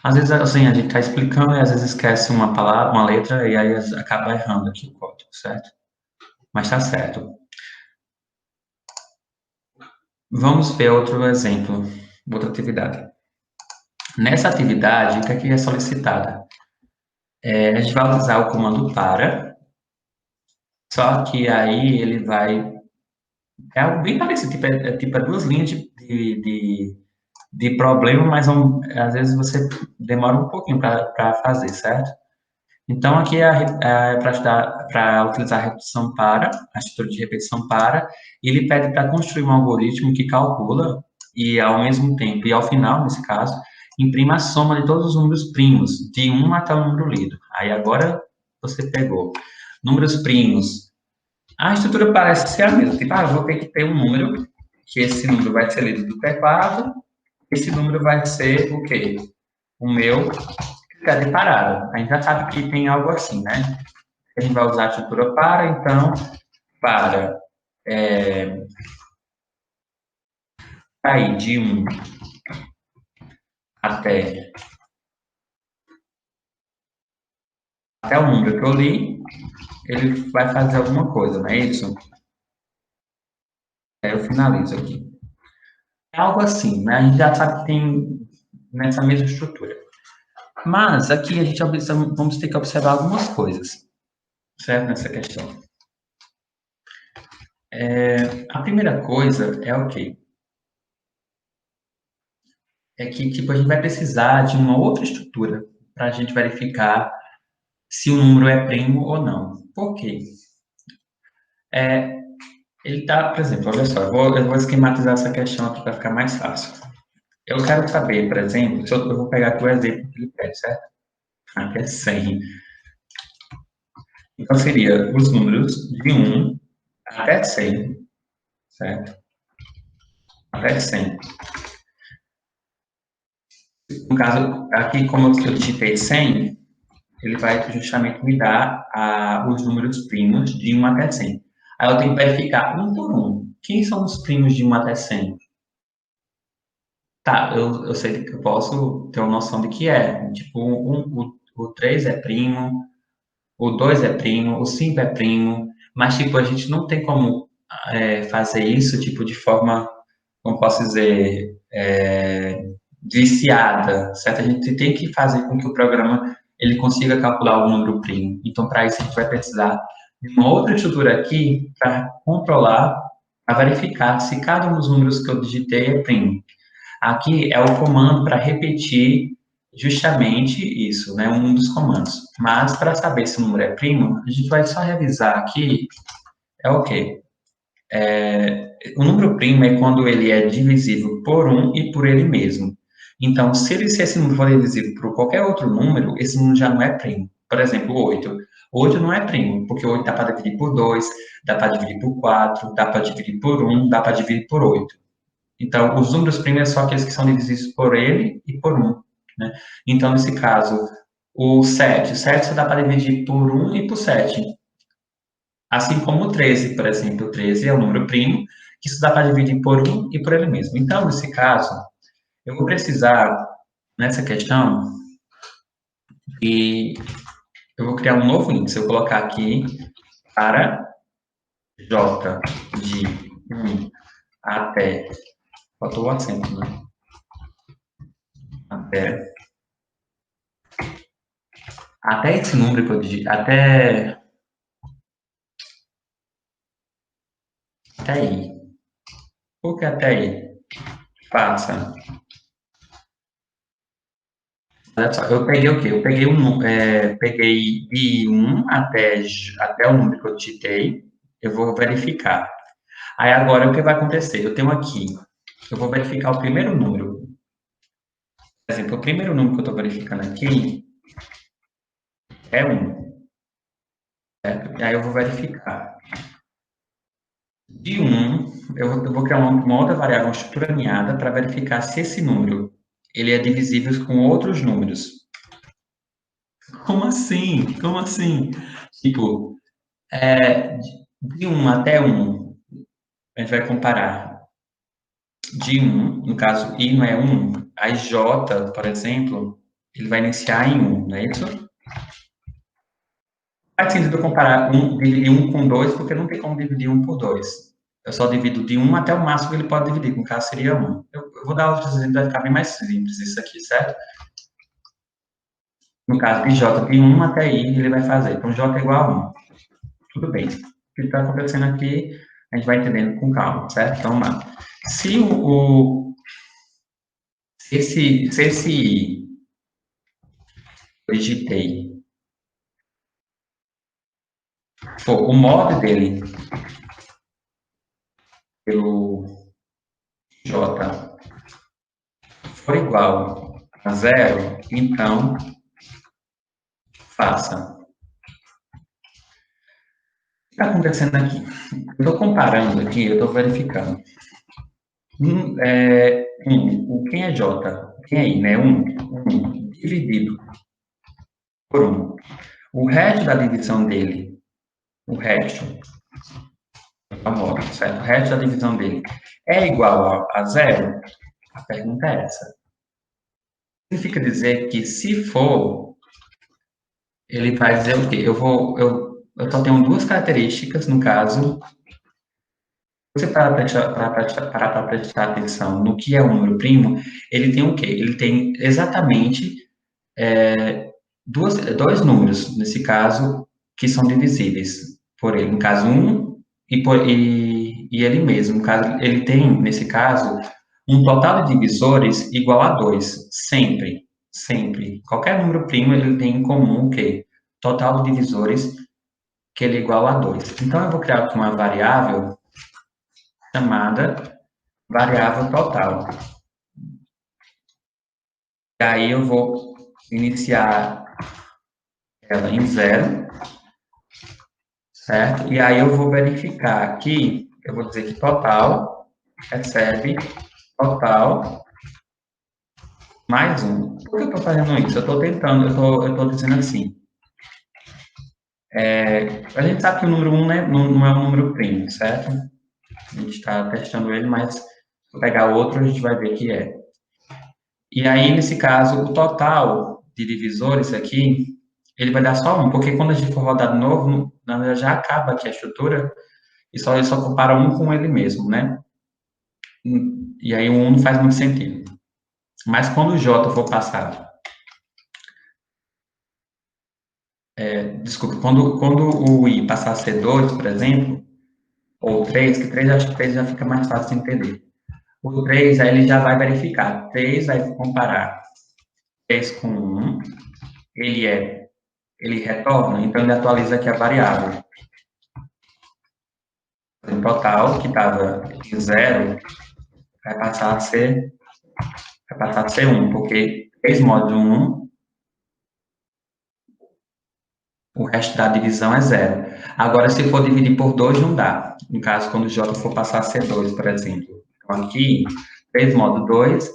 Às vezes, assim, a gente está explicando e às vezes esquece uma palavra, uma letra, e aí acaba errando aqui o código, certo? Mas está certo. Vamos ver outro exemplo, outra atividade. Nessa atividade, o que é solicitada? A gente vai usar o comando para, só que aí ele vai... É algo bem parecido, tipo, duas linhas de problema, mas às vezes você demora um pouquinho para fazer, certo? Então, aqui é para utilizar a repetição para, a estrutura de repetição para, e ele pede para construir um algoritmo que calcula e, ao mesmo tempo, e ao final, nesse caso, imprima a soma de todos os números primos, de 1 até o número lido. Aí, agora, você pegou. Números primos. A estrutura parece ser a mesma. Tipo, eu vou ter que ter um número, que esse número vai ser lido do teclado, esse número vai ser o quê? O meu de parada. A gente já sabe que tem algo assim, né? A gente vai usar a estrutura para, então, para sair de 1 até, até o número que eu li, ele vai fazer alguma coisa, não é isso? Aí eu finalizo aqui. É algo assim, né? A gente já sabe que tem nessa mesma estrutura. Mas aqui a gente vamos ter que observar algumas coisas, certo? Nessa questão. A primeira coisa é o quê? É que tipo, a gente vai precisar de uma outra estrutura para a gente verificar se o número é primo ou não. Por quê? Ele está, por exemplo, olha só, eu vou esquematizar essa questão aqui para ficar mais fácil. Eu quero saber, por exemplo, eu vou pegar aqui o exemplo que ele pede, certo? Aqui é 100. Então, seria os números de 1 até 100, certo? Até 100. No caso, aqui, como eu digitei 100, ele vai justamente me dar os números primos de 1 até 100. Aí eu tenho que verificar um por um. Quem são os primos de 1 até 100? Tá, eu sei que eu posso ter uma noção de que é. Tipo, o 3 é primo, o 2 é primo, o 5 é primo, mas, tipo, a gente não tem como fazer isso, tipo, de forma, como posso dizer, viciada, certo? A gente tem que fazer com que o programa ele consiga calcular o número primo. Então, para isso, a gente vai precisar de uma outra estrutura aqui para controlar, para verificar se cada um dos números que eu digitei é primo. Aqui é o comando para repetir justamente isso, né? Um dos comandos. Mas para saber se o número é primo, a gente vai só revisar aqui, é o quê? O número primo é quando ele é divisível por um e por ele mesmo. Então, se esse número for divisível por qualquer outro número, esse número já não é primo. Por exemplo, 8. 8 não é primo, porque 8 dá para dividir por 2, dá para dividir por 4, dá para dividir por um, dá para dividir por 8. Então, os números primos são aqueles que são divisíveis por ele e por um, né? Então, nesse caso, o 7. O 7 só dá para dividir por um e por 7. Assim como o 13, por exemplo. O 13 é um número primo, que isso dá para dividir por um e por ele mesmo. Então, nesse caso, eu vou precisar, nessa questão, e eu vou criar um novo índice. Eu vou colocar aqui para J de 1 até, faltou o acento, né? Até esse número que eu digitei, até aí. Por que até aí? Faça. Olha só, eu peguei o quê? Eu peguei, peguei de 1 até o número que eu digitei, eu vou verificar. Aí agora o que vai acontecer? Eu tenho aqui, eu vou verificar o primeiro número. Por exemplo, o primeiro número que eu estou verificando aqui é 1, certo? E aí eu vou verificar. De 1, eu vou criar uma outra variável, uma estrutura alinhada, para verificar se esse número ele é divisível com outros números. Como assim? Como assim? Tipo, de 1 até 1, a gente vai comparar. De 1, no caso, I não é 1, aí J, por exemplo, ele vai iniciar em 1, não é isso? Faz sentido comparar dividir 1 com 2, porque não tem como dividir 1 por 2. Eu só divido de 1 até o máximo que ele pode dividir, que no caso seria 1. Eu vou dar outros exemplos, vai ficar bem mais simples isso aqui, certo? No caso de J, de 1 até I, ele vai fazer. Então, J é igual a 1. Tudo bem. O que está acontecendo aqui, a gente vai entendendo com calma, certo? Então, vamos lá. Se esse I eu digitei for o mod dele pelo J for igual a 0, então faça. O que está acontecendo aqui? Eu estou comparando aqui, eu estou verificando. Quem é J? Quem é I, né? 1 dividido por 1. O resto da divisão dele, o resto, certo? O resto da divisão dele é igual a 0? A pergunta é essa. Significa dizer que se for, ele vai dizer o quê? Eu só tenho duas características, no caso. Se você parar para prestar atenção no que é um número primo, ele tem o quê? Ele tem exatamente dois números, nesse caso, que são divisíveis por ele. No caso, e ele mesmo. No caso, ele tem, nesse caso, um total de divisores igual a 2, sempre, sempre. Qualquer número primo, ele tem em comum o quê? Total de divisores que ele é igual a 2. Então, eu vou criar aqui uma variável chamada variável total. E aí, eu vou iniciar ela em 0, certo? E aí, eu vou verificar aqui, eu vou dizer que total recebe total mais 1. Por que eu estou fazendo isso? Eu estou tentando, eu estou dizendo assim, a gente sabe que o número 1 né, não é um número primo, certo? A gente está testando ele, mas se eu pegar outro, a gente vai ver que é. E aí, nesse caso, o total de divisores aqui, ele vai dar só 1, porque quando a gente for rodar de novo, na verdade, já acaba aqui a estrutura, e ele só compara 1 com ele mesmo, né? E aí, o 1 não faz muito sentido. Mas quando o J for passar, desculpa, quando o I passar a ser 2, por exemplo, ou 3, que 3 acho que 3 já fica mais fácil de entender. O 3, aí ele já vai verificar. 3 vai comparar 3 com 1, ele retorna, então ele atualiza aqui a variável. O total, que estava em 0, vai passar a ser 1, porque 3 modos 1, o resto da divisão é 0. Agora, se for dividir por 2, não dá. No caso, quando o J for passar a ser 2, por exemplo. Então, aqui, 3 modo 2,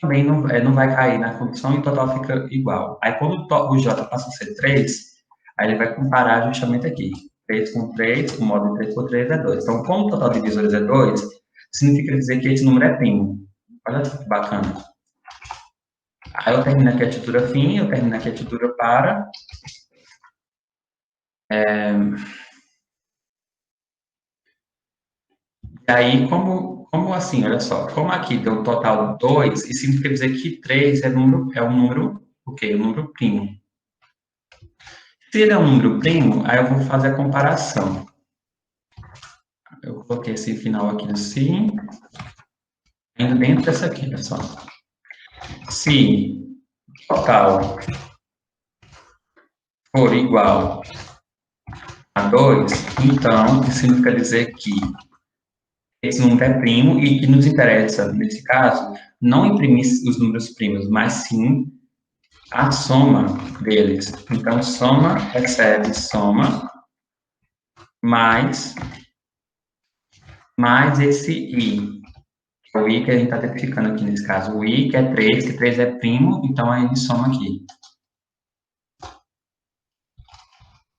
também não vai cair na condição e o total fica igual. Aí, quando o J passa a ser 3, aí ele vai comparar justamente aqui. 3 com 3, o modo de 3 por 3 é 2. Então, como o total de divisores é 2, significa dizer que esse número é primo. Olha só que bacana. Aí eu termino aqui a estrutura fim, eu termino aqui a estrutura para. E aí, como assim, olha só, como aqui deu um total de 2, isso significa dizer que 3 é um número, o quê? Um número primo. Se ele é um número primo, aí eu vou fazer a comparação. Eu coloquei esse final aqui no sim, indo dentro dessa aqui, olha só. Se total for igual a 2, então isso significa dizer que esse número é primo e que nos interessa, nesse caso, não imprimir os números primos, mas sim a soma deles. Então, soma recebe soma mais esse i. O i que a gente está identificando aqui nesse caso. O i, que é 3, que 3 é primo, então a gente soma aqui.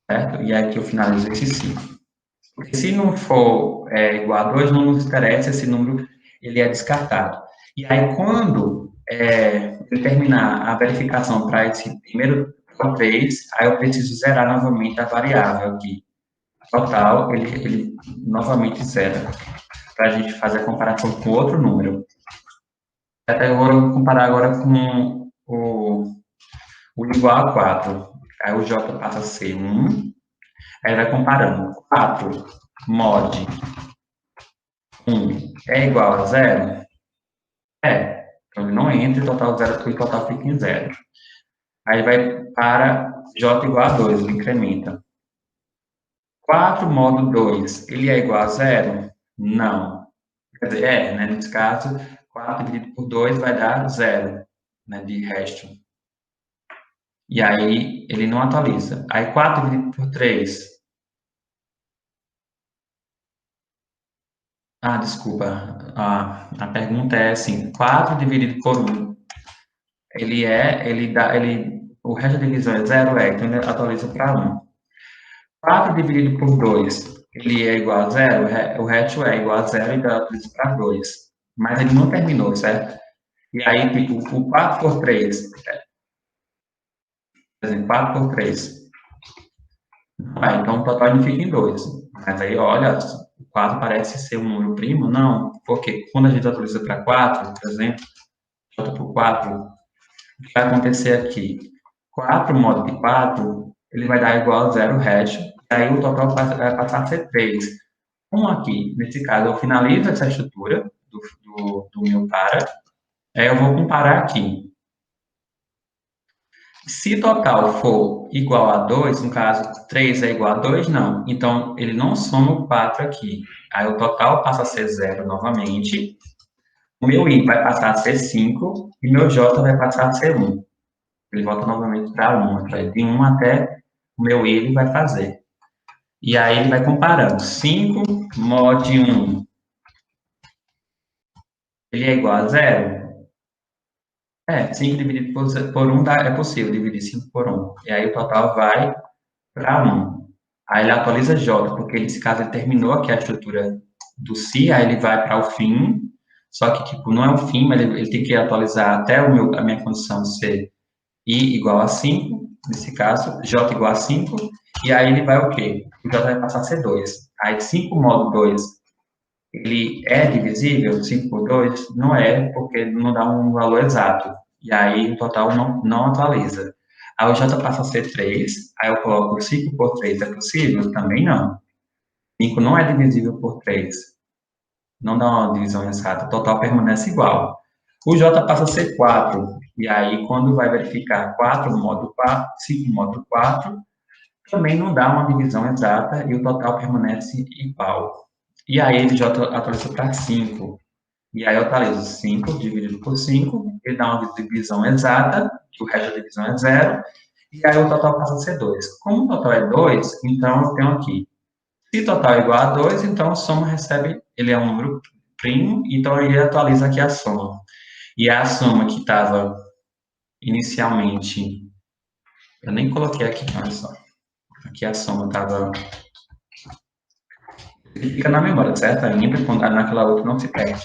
Certo? E aqui eu finalizo esse ciclo. Porque se não for igual a 2, não nos interessa, esse número ele é descartado. E aí, quando eu terminar a verificação para esse primeiro 3, aí eu preciso zerar novamente a variável aqui. Total, ele novamente zera, para a gente fazer a comparação com outro número. Até agora, eu vou comparar agora com o igual a 4. Aí o J passa a ser 1, aí vai comparando. 4 mod 1 é igual a 0? É. Então, ele não entra e total zero, e total fica em 0. Aí vai para J igual a 2, ele incrementa. 4 modo 2, ele é igual a 0? Não. Quer dizer, né, nesse caso, 4 dividido por 2 vai dar 0, né, de resto. E aí, ele não atualiza. Aí, 4 dividido por 3. Desculpa. A pergunta é assim, 4 dividido por 1. O resto da divisão é 0? Então ele atualiza para 1. 4 dividido por 2, ele é igual a 0? O resto é igual a 0, então atualiza para 2. Mas ele não terminou, certo? E aí, tipo, o 4 por 3, por exemplo, 4 por 3. Então o total ele fica em 2. Mas aí, olha, o 4 parece ser um número primo? Não, porque quando a gente atualiza para 4, por exemplo, J por 4, O que vai acontecer aqui? 4 modo de 4, ele vai dar igual a zero hash, e aí o total vai passar a ser 3. Como aqui, nesse caso, eu finalizo essa estrutura do meu para, aí eu vou comparar aqui. Se total for igual a 2, no caso 3 é igual a 2, não. Então, ele não soma o 4 aqui. Aí o total passa a ser 0 novamente. O meu I vai passar a ser 5 e meu J vai passar a ser 1. Ele volta novamente para 1. De 1 até o meu I ele vai fazer. E aí ele vai comparando. 5 mod 1, ele é igual a 0? 5 dividido por 1 é possível dividir 5 por 1. E aí o total vai para 1. Aí ele atualiza J, porque nesse caso ele terminou aqui a estrutura do si, aí ele vai para o fim, só que tipo, não é o fim, mas ele tem que atualizar até a minha condição ser I igual a 5, nesse caso, J igual a 5, e aí ele vai o quê? O J vai passar a ser 2. Aí 5 modo 2, ele é divisível, 5 por 2? Não é, porque não dá um valor exato. E aí o total não atualiza. Aí o J passa a ser 3, aí eu coloco 5 por 3 é possível? Também não. 5 não é divisível por 3. Não dá uma divisão exata. O total permanece igual. O J passa a ser 4. E aí, quando vai verificar 4 modo 4, 5 modo 4, também não dá uma divisão exata e o total permanece igual. E aí ele já atualiza para 5. E aí eu atualizo 5 dividido por 5, ele dá uma divisão exata, que o resto da divisão é 0, e aí o total passa a ser 2. Como o total é 2, então eu tenho aqui, se total é igual a 2, então a soma recebe, ele é um número primo, então ele atualiza aqui a soma. E a soma que estava inicialmente, eu nem coloquei aqui, olha só, aqui a soma estava, ele fica na memória, certo? Ainda, quando naquela outra não se perde.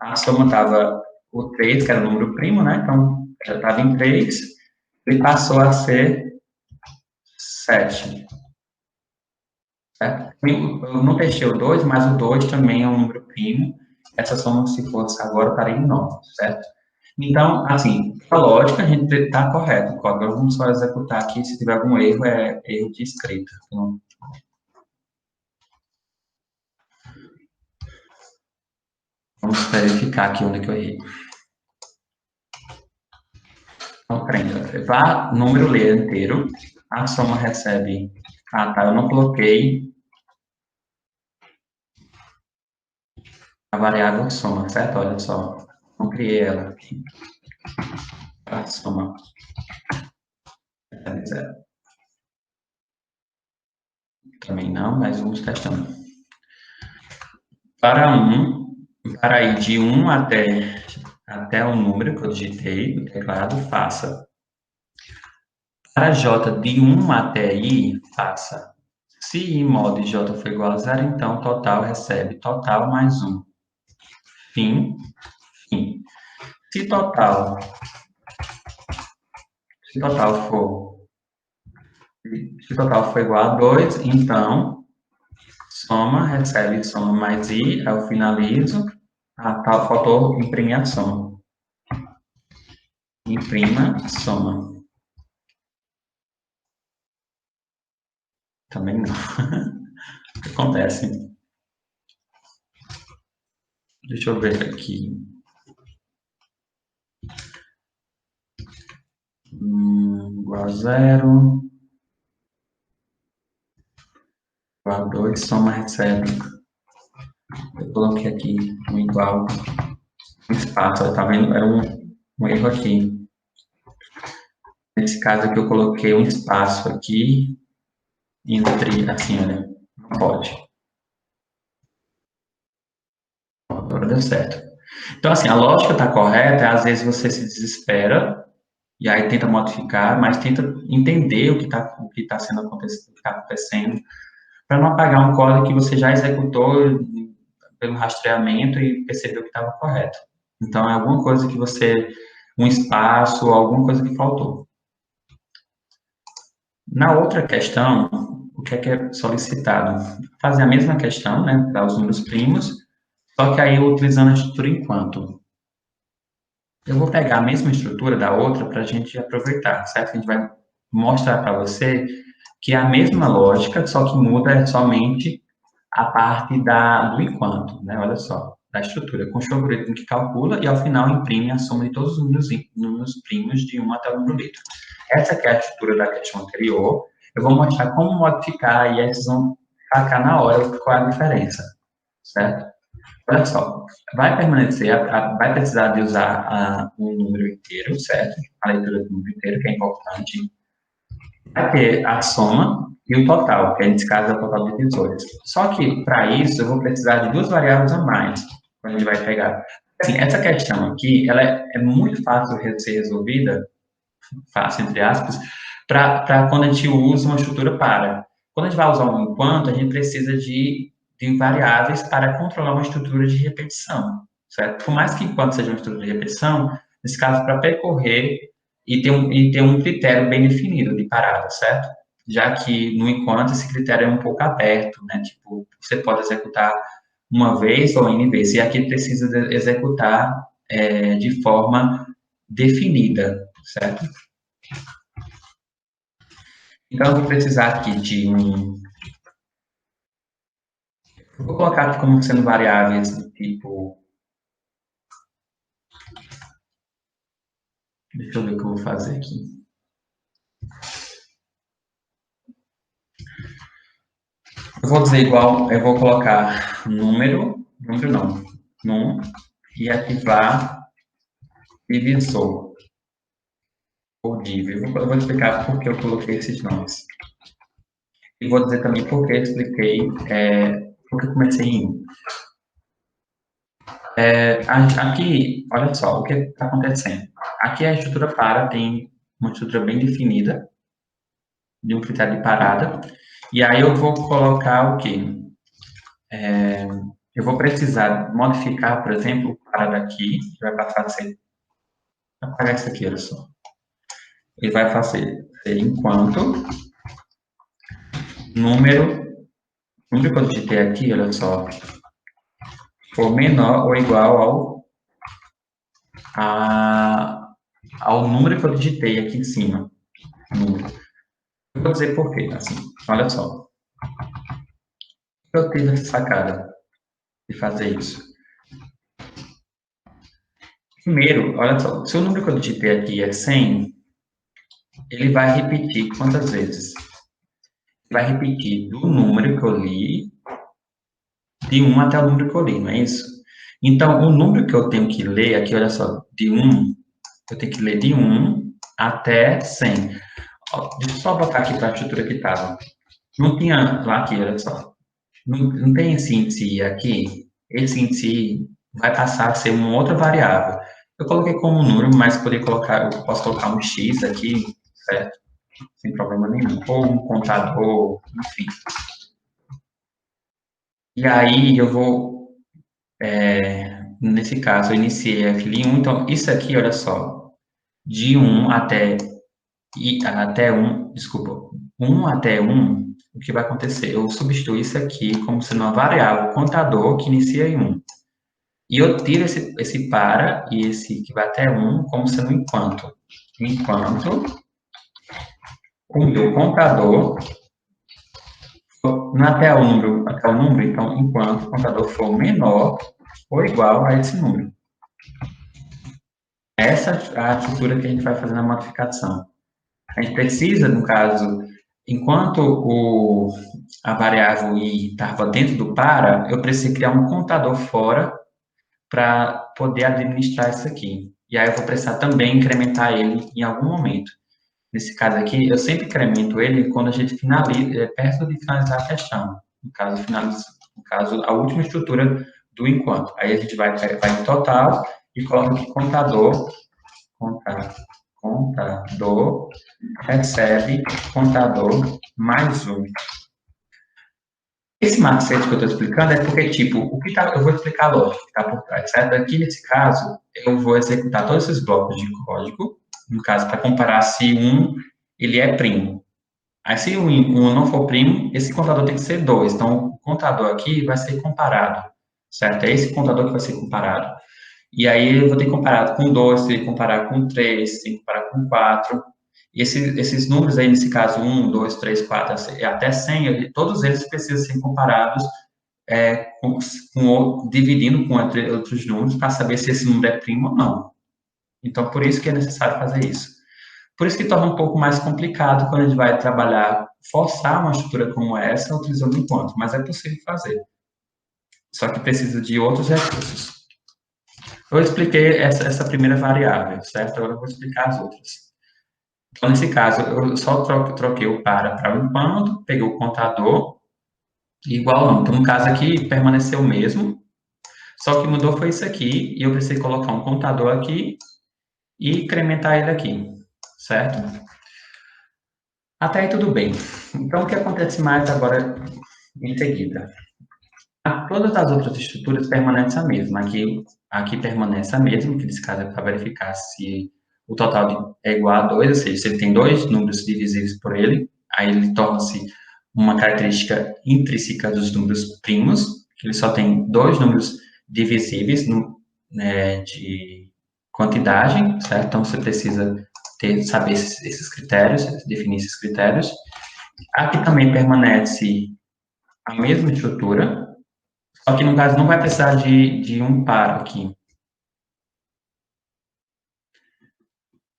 A soma estava o 3, que era o número primo, né? Então, já estava em 3, ele passou a ser 7. Certo? Eu não testei o 2, mas o 2 também é um número primo. Essa soma, se fosse agora, estaria em 9, certo? Então, assim, a lógica a gente está correto. Agora vamos só executar aqui. Se tiver algum erro, é erro de escrita. Então, vamos verificar aqui onde que eu errei. Então, peraí, vá número ler inteiro. A soma recebe. Ah, tá. Eu não coloquei a variável soma, certo? Olha só. Não criei ela aqui. A soma recebe 0. Também não, mas vamos testando. Para 1, para ir de 1 até o número que eu digitei no teclado, faça. Para J de 1 até I, faça. Se I mod J for igual a 0, então total recebe total mais 1. Fim, fim. Se total for igual a 2, então soma, recebe soma mais I, aí eu finalizo. Ah, tá, faltou imprimir a soma. Imprima a soma. Também não. O que acontece? Deixa eu ver aqui. Igual a 0. Igual a 2, soma, recebe. Eu coloquei aqui um igual, um espaço, tá vendo? Era um erro aqui. Nesse caso aqui eu coloquei um espaço aqui, entre, assim, olha, não pode. Agora deu certo. Então, assim, a lógica está correta, às vezes você se desespera, e aí tenta modificar, mas tenta entender o que está sendo acontecendo, o que está acontecendo, para não apagar um código que você já executou pelo rastreamento e percebeu que estava correto. Então, é alguma coisa que você, um espaço, alguma coisa que faltou. Na outra questão, o que é solicitado? Fazer a mesma questão, né, para os números primos, só que aí utilizando a estrutura enquanto. Eu vou pegar a mesma estrutura da outra para a gente aproveitar, certo? A gente vai mostrar para você que é a mesma lógica, só que muda somente a parte do enquanto, né? Olha só, da estrutura. Com o algoritmo que calcula e, ao final, imprime a soma de todos os números primos de 1 até o número litro. Essa que é a estrutura da questão anterior. Eu vou mostrar como modificar e aí vocês vão sacar na hora qual é a diferença, certo? Olha só, vai permanecer, vai precisar de usar um número inteiro, certo? A leitura do número inteiro, que é importante. Vai ter a soma e o total, que nesse caso é o total de divisores. Só que, para isso, eu vou precisar de duas variáveis a mais, quando a gente vai pegar. Assim, essa questão aqui, ela é muito fácil de ser resolvida, fácil, entre aspas, para quando a gente usa uma estrutura para. Quando a gente vai usar um enquanto, a gente precisa de variáveis para controlar uma estrutura de repetição, certo? Por mais que enquanto seja uma estrutura de repetição, nesse caso, para percorrer e ter um critério bem definido de parada, certo? Já que no enquanto esse critério é um pouco aberto, né? Tipo, você pode executar uma vez ou N vezes, e aqui precisa executar de forma definida, certo? Então, eu vou precisar aqui de um. Vou colocar aqui como sendo variáveis do tipo. Deixa eu ver o que eu vou fazer aqui. Eu vou dizer igual, eu vou colocar número não, num, e ativar divisor, ou div. Eu vou explicar por que eu coloquei esses nomes. E vou dizer também por que eu expliquei, por que eu comecei em 1. Aqui, olha só, o que está acontecendo. Aqui a estrutura para tem uma estrutura bem definida, de um critério de parada, e aí eu vou colocar o quê? Eu vou precisar modificar, por exemplo, o para daqui, que vai passar a ser, vou apagar isso aqui, olha só. Ele vai fazer ser enquanto número que eu digitei aqui, olha só, for menor ou igual ao número que eu digitei aqui em cima. Eu vou dizer por quê, assim, olha só. Eu tive essa sacada de fazer isso. Primeiro, olha só, se o número que eu digitei aqui é 100, ele vai repetir quantas vezes? Vai repetir do número que eu li, de 1 até o número que eu li, não é isso? Então, o número que eu tenho que ler aqui, olha só, de 1, eu tenho que ler de 1 até 100. Ó, deixa eu só botar aqui para a estrutura que estava. Não tinha, lá aqui, olha só, não tem esse índice aqui, esse índice vai passar a ser uma outra variável. Eu coloquei como número, mas eu posso colocar um X aqui, certo? Sem problema nenhum. Ou um contador, enfim. E aí eu vou, nesse caso, eu iniciei aquele 1, então isso aqui, olha só, de 1 até 1, desculpa, 1 até 1, o que vai acontecer? Eu substituo isso aqui como sendo uma variável contador que inicia em 1. E eu tiro esse para e esse que vai até 1 como sendo enquanto. Enquanto o meu contador, não até o número, então, enquanto o contador for menor ou igual a esse número. Essa é a estrutura que a gente vai fazer na modificação. A gente precisa, no caso, enquanto a variável i estava dentro do para, eu preciso criar um contador fora para poder administrar isso aqui. E aí eu vou precisar também incrementar ele em algum momento. Nesse caso aqui, eu sempre incremento ele quando a gente finaliza, perto de finalizar a questão. No caso, a última estrutura do enquanto. Aí a gente vai em total e coloca aqui contador, recebe contador mais um. Esse macete que eu estou explicando é porque, tipo, eu vou explicar a lógica que está por trás, certo? Aqui, nesse caso, eu vou executar todos esses blocos de código, no caso, para comparar se ele é primo. Aí, se um não for primo, esse contador tem que ser 2. Então, o contador aqui vai ser comparado, certo? É esse contador que vai ser comparado. E aí eu vou ter que comparar com 2, ter que comparar com 3, ter que comparar com 4. E esses números aí, nesse caso, 1, 2, 3, 4, até 100, todos eles precisam ser comparados dividindo com outros números para saber se esse número é primo ou não. Então, por isso que é necessário fazer isso. Por isso que torna um pouco mais complicado quando a gente vai trabalhar, forçar uma estrutura como essa utilizando o enquanto, mas é possível fazer. Só que precisa de outros recursos. Eu expliquei essa primeira variável, certo? Agora eu vou explicar as outras. Então, nesse caso, eu só troquei o para o enquanto, peguei o contador, igual não. Então, no caso aqui, permaneceu o mesmo, só que mudou foi isso aqui, e eu precisei colocar um contador aqui e incrementar ele aqui, certo? Até aí tudo bem. Então, o que acontece mais agora em seguida? Todas as outras estruturas permanecem a mesma. Aqui permanece a mesma, que nesse caso é para verificar se o total é igual a 2, ou seja, se ele tem dois números divisíveis por ele, aí ele torna-se uma característica intrínseca dos números primos, que ele só tem dois números divisíveis né, de quantidade, certo? Então, você precisa saber esses critérios, definir esses critérios. Aqui também permanece a mesma estrutura, só que no caso não vai precisar de um par aqui.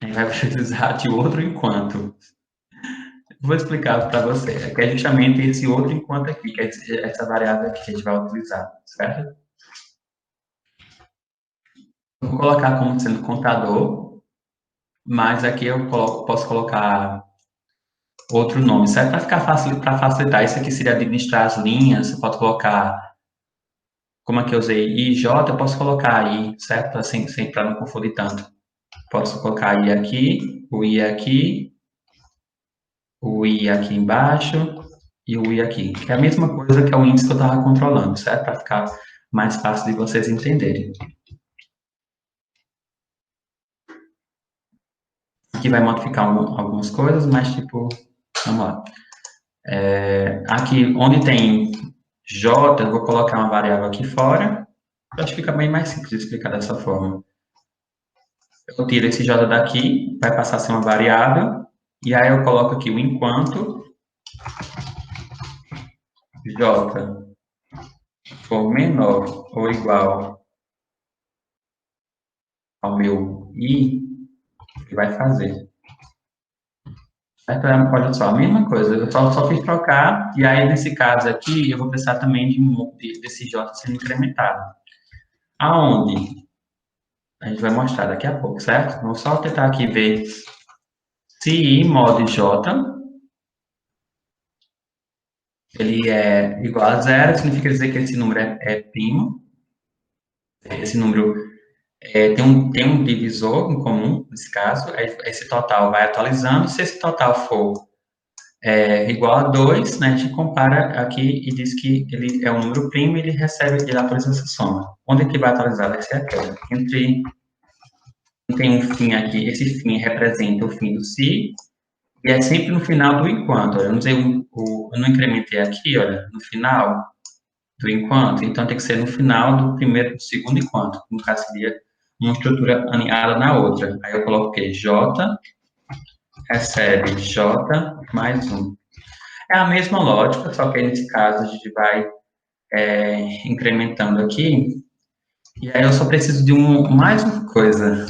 Ele vai precisar de outro enquanto. Vou explicar para você. Que é justamente esse outro enquanto aqui, que é essa variável aqui que a gente vai utilizar, certo? Vou colocar como sendo contador, mas aqui eu posso colocar outro nome, certo? Para ficar fácil, para facilitar, isso aqui seria administrar as linhas, você pode colocar, como aqui eu usei IJ, eu posso colocar I, certo? Assim, para não confundir tanto. Posso colocar I aqui, o I aqui, o I aqui embaixo e o I aqui, que é a mesma coisa que é o índice que eu estava controlando, certo? Para ficar mais fácil de vocês entenderem. Aqui vai modificar algumas coisas, mas tipo, vamos lá. Aqui, onde tem J, eu vou colocar uma variável aqui fora. Eu acho que fica bem mais simples de explicar dessa forma. Eu tiro esse J daqui, vai passar a ser uma variável, e aí eu coloco aqui o enquanto J for menor ou igual ao meu I, que vai fazer. Olha só, a mesma coisa, eu só fiz trocar, e aí nesse caso aqui, eu vou precisar também desse J sendo incrementado. Aonde? A gente vai mostrar daqui a pouco, certo? Vou só tentar aqui ver se I mod J, ele é igual a zero, significa dizer que esse número é primo, esse número tem um divisor em comum, nesse caso, esse total vai atualizando, se esse total for igual a 2, né, a gente compara aqui e diz que ele é um número primo e ele atualiza essa soma. Onde é que vai atualizar? Vai ser aquela. Tem um fim aqui, esse fim representa o fim do si, e é sempre no final do enquanto. Olha, eu não, usei eu não incrementei aqui, olha, no final do enquanto, então tem que ser no final do segundo enquanto, no caso seria uma estrutura alinhada na outra. Aí eu coloquei J, recebe J mais 1. É a mesma lógica, só que aí nesse caso a gente vai incrementando aqui, e aí eu só preciso de mais uma coisa.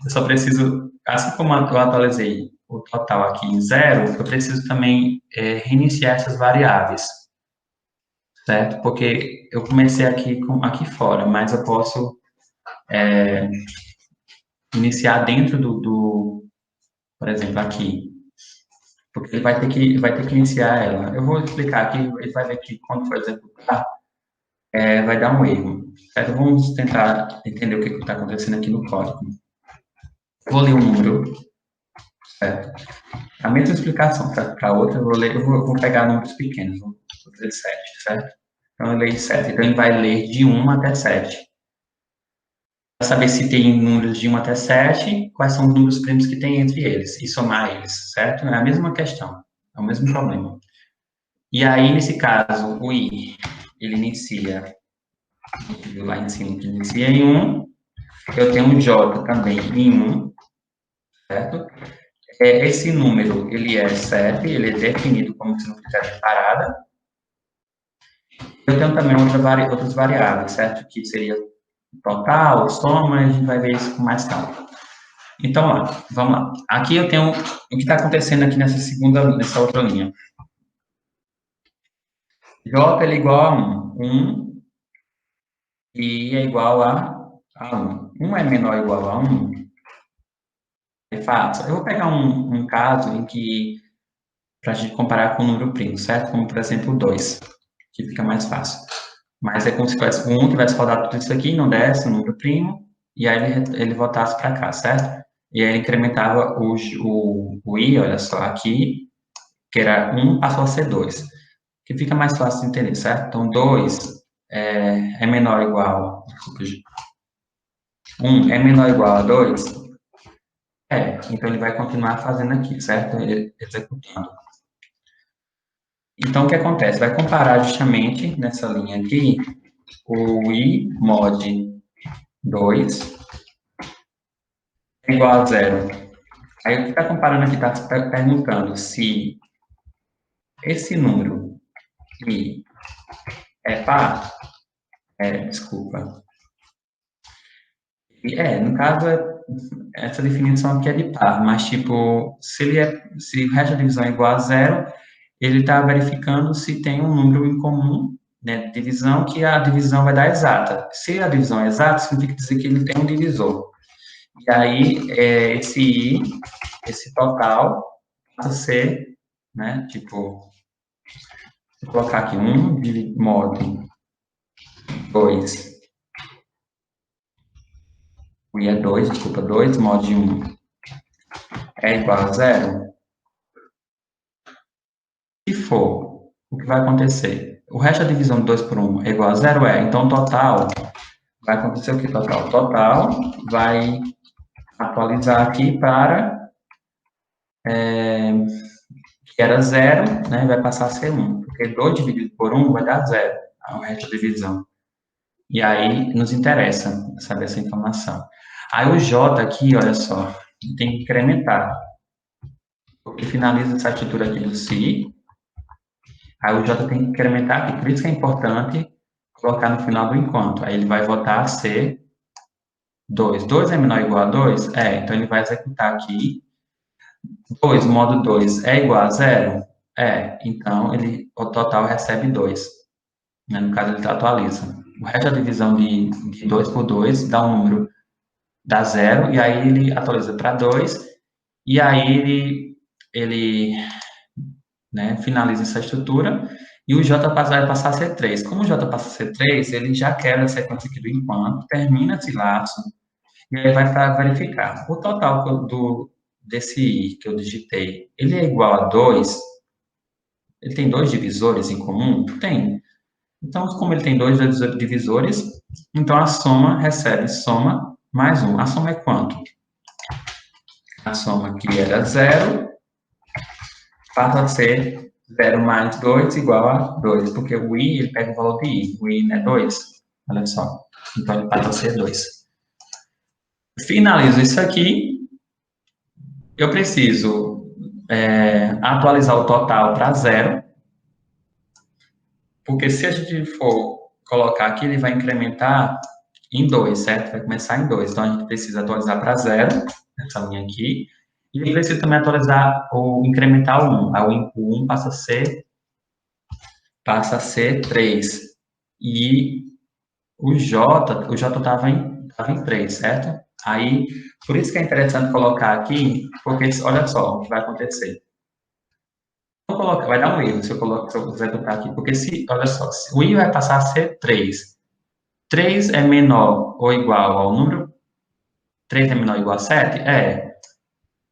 Eu só preciso, assim como eu atualizei o total aqui em zero, eu preciso também reiniciar essas variáveis, certo? Porque eu comecei aqui fora, mas eu posso iniciar dentro por exemplo, aqui, porque ele vai ter que iniciar ela. Eu vou explicar aqui, ele vai ver que quando for executar, vai dar um erro, certo? Vamos tentar entender o que está acontecendo aqui no código. Vou ler o número, certo? A mesma explicação para outra, eu vou pegar números pequenos, vou fazer 7, certo? Então, eu leio 7. Então, ele vai ler de 1 até 7. Para saber se tem números de 1 até 7, quais são os números primos que tem entre eles, e somar eles, certo? É a mesma questão, é o mesmo problema. E aí, nesse caso, o I, ele inicia A gente viu lá em cima que inicia em 1. Eu tenho um J também em 1, certo? Esse número, ele é CEP, ele é definido como se não fizesse parada. Eu tenho também outras variáveis, certo? Que seria total, soma, a gente vai ver isso com mais calma. Então, lá, vamos lá. Aqui eu tenho o que está acontecendo aqui nessa outra linha. J é igual a 1. 1 e é igual a 1. 1 é menor ou igual a 1? É fácil. Eu vou pegar um caso em que, para a gente comparar com o número primo, certo? Como, por exemplo, 2, que fica mais fácil. Mas é como se tivesse 1 tivesse rodado tudo isso aqui, não desse o número primo, e aí ele voltasse para cá, certo? E aí ele incrementava o i, olha só, aqui, que era 1, passou a ser 2. Que fica mais fácil de entender, certo? Então, 2 é menor ou igual... 1 é menor ou igual a 2? Então ele vai continuar fazendo aqui, certo? Executando. Então, o que acontece? Vai comparar justamente nessa linha aqui o i mod 2 é igual a 0. Aí o que está comparando aqui está perguntando se esse número i é par, desculpa. No caso, essa definição aqui é de par, mas tipo, se o resto da divisão é igual a 0, ele está verificando se tem um número em comum, né, de divisão, que a divisão vai dar exata. Se a divisão é exata, significa dizer que ele tem um divisor. E aí, esse total passa a ser, né, tipo, vou colocar aqui 1 mod 2, o i é 2, desculpa, 2 mod 1 é igual a 0. Se for, o que vai acontecer? O resto da divisão de 2 por 1 é igual a 0? Então, total, vai acontecer o que total? Total vai atualizar aqui para, que era 0, né, vai passar a ser 1, porque 2 dividido por 1 vai dar 0, o resto da divisão. E aí, nos interessa saber essa informação. Aí, o J aqui, olha só, tem que incrementar, porque finaliza essa estrutura aqui do si, aí o J tem que incrementar aqui, por isso que é importante colocar no final do enquanto. Aí ele vai voltar a ser 2. 2 é menor ou igual a 2? Então ele vai executar aqui. 2 modo 2 é igual a 0? Então o total recebe 2. Né? No caso, ele atualiza. O resto da divisão de 2 por 2 dá um número, dá 0, e aí ele atualiza para 2, e aí ele né, finaliza essa estrutura, e o J vai passar a ser 3. Como o J passa a ser 3, ele já quebra a sequência aqui do enquanto, termina esse laço, e aí vai para verificar. O total desse I que eu digitei, ele é igual a 2? Ele tem dois divisores em comum? Tem. Então, como ele tem dois divisores, então a soma recebe soma mais 1. A soma é quanto? A soma que era 0, passa a ser 0 mais 2 igual a 2, porque o i, ele pega o valor de i. O i é 2, olha só. Então, ele passa a ser 2. Finalizo isso aqui. Eu preciso atualizar o total para 0, porque se a gente for colocar aqui, ele vai incrementar em 2, certo? Vai começar em 2. Então, a gente precisa atualizar para 0, essa linha aqui. E eu preciso também atualizar ou incrementar o 1. Aí o 1 passa a ser 3. E o J estava em 3, certo? Aí, por isso que é interessante colocar aqui, porque olha só o que vai acontecer. Vai dar um erro se eu executar aqui, porque olha só, o i vai passar a ser 3. 3 é menor ou igual ao número? 3 é menor ou igual a 7?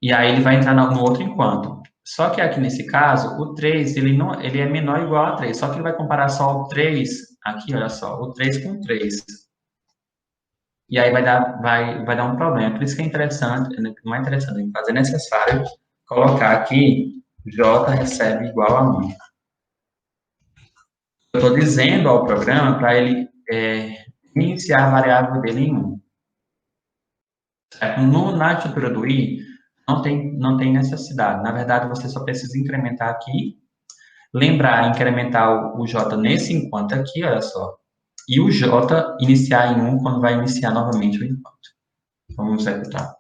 E aí ele vai entrar no outro enquanto. Só que aqui nesse caso, o 3, ele é menor ou igual a 3. Só que ele vai comparar só o 3, aqui, olha só, o 3 com 3. E aí vai dar um problema. Por isso que é interessante, não é interessante, fazer necessário colocar aqui J recebe igual a 1. Eu estou dizendo ao programa para ele iniciar a variável dele em 1. Certo? Na estrutura do i, não tem necessidade. Na verdade, você só precisa incrementar aqui, lembrar, incrementar o j nesse enquanto aqui, olha só, e o j iniciar em 1 quando vai iniciar novamente o enquanto. Vamos executar.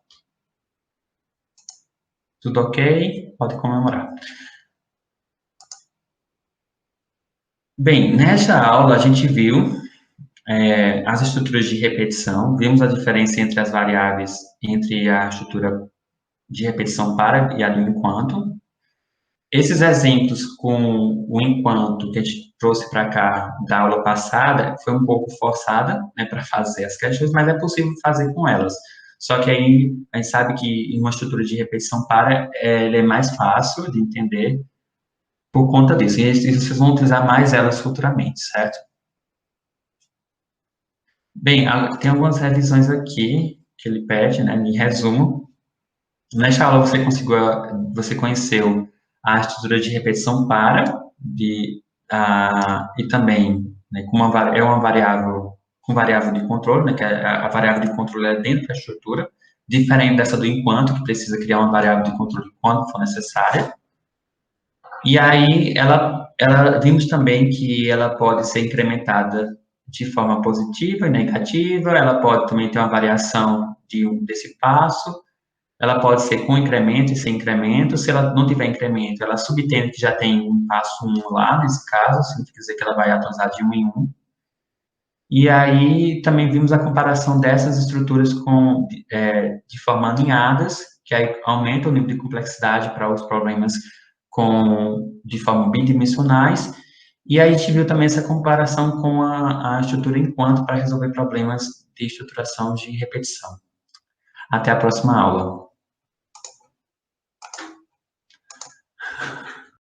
Tudo ok? Pode comemorar. Bem, nessa aula a gente viu as estruturas de repetição, vimos a diferença entre as variáveis, entre a estrutura de repetição para e a do enquanto. Esses exemplos com o enquanto que a gente trouxe para cá da aula passada foi um pouco forçada, né, para fazer as questões, mas é possível fazer com elas. Só que aí a gente sabe que em uma estrutura de repetição para, ele é mais fácil de entender por conta disso. E vocês vão utilizar mais elas futuramente, certo? Bem, tem algumas revisões aqui que ele pede, né, em resumo. Nesta aula você conheceu a estrutura de repetição para, e também, né, é uma variável com variável de controle, né, que a variável de controle é dentro da estrutura, diferente dessa do enquanto, que precisa criar uma variável de controle quando for necessária. E aí, vimos também que ela pode ser incrementada de forma positiva e negativa, ela pode também ter uma variação desse passo, ela pode ser com incremento e sem incremento. Se ela não tiver incremento, ela subtende que já tem um passo 1 lá, nesse caso, significa dizer que ela vai atualizar de 1 em 1. E aí também vimos a comparação dessas estruturas de forma alinhadas, que aí aumenta o nível de complexidade para os problemas de forma bidimensionais. E aí a gente viu também essa comparação com a estrutura enquanto para resolver problemas de estruturação de repetição. Até a próxima aula.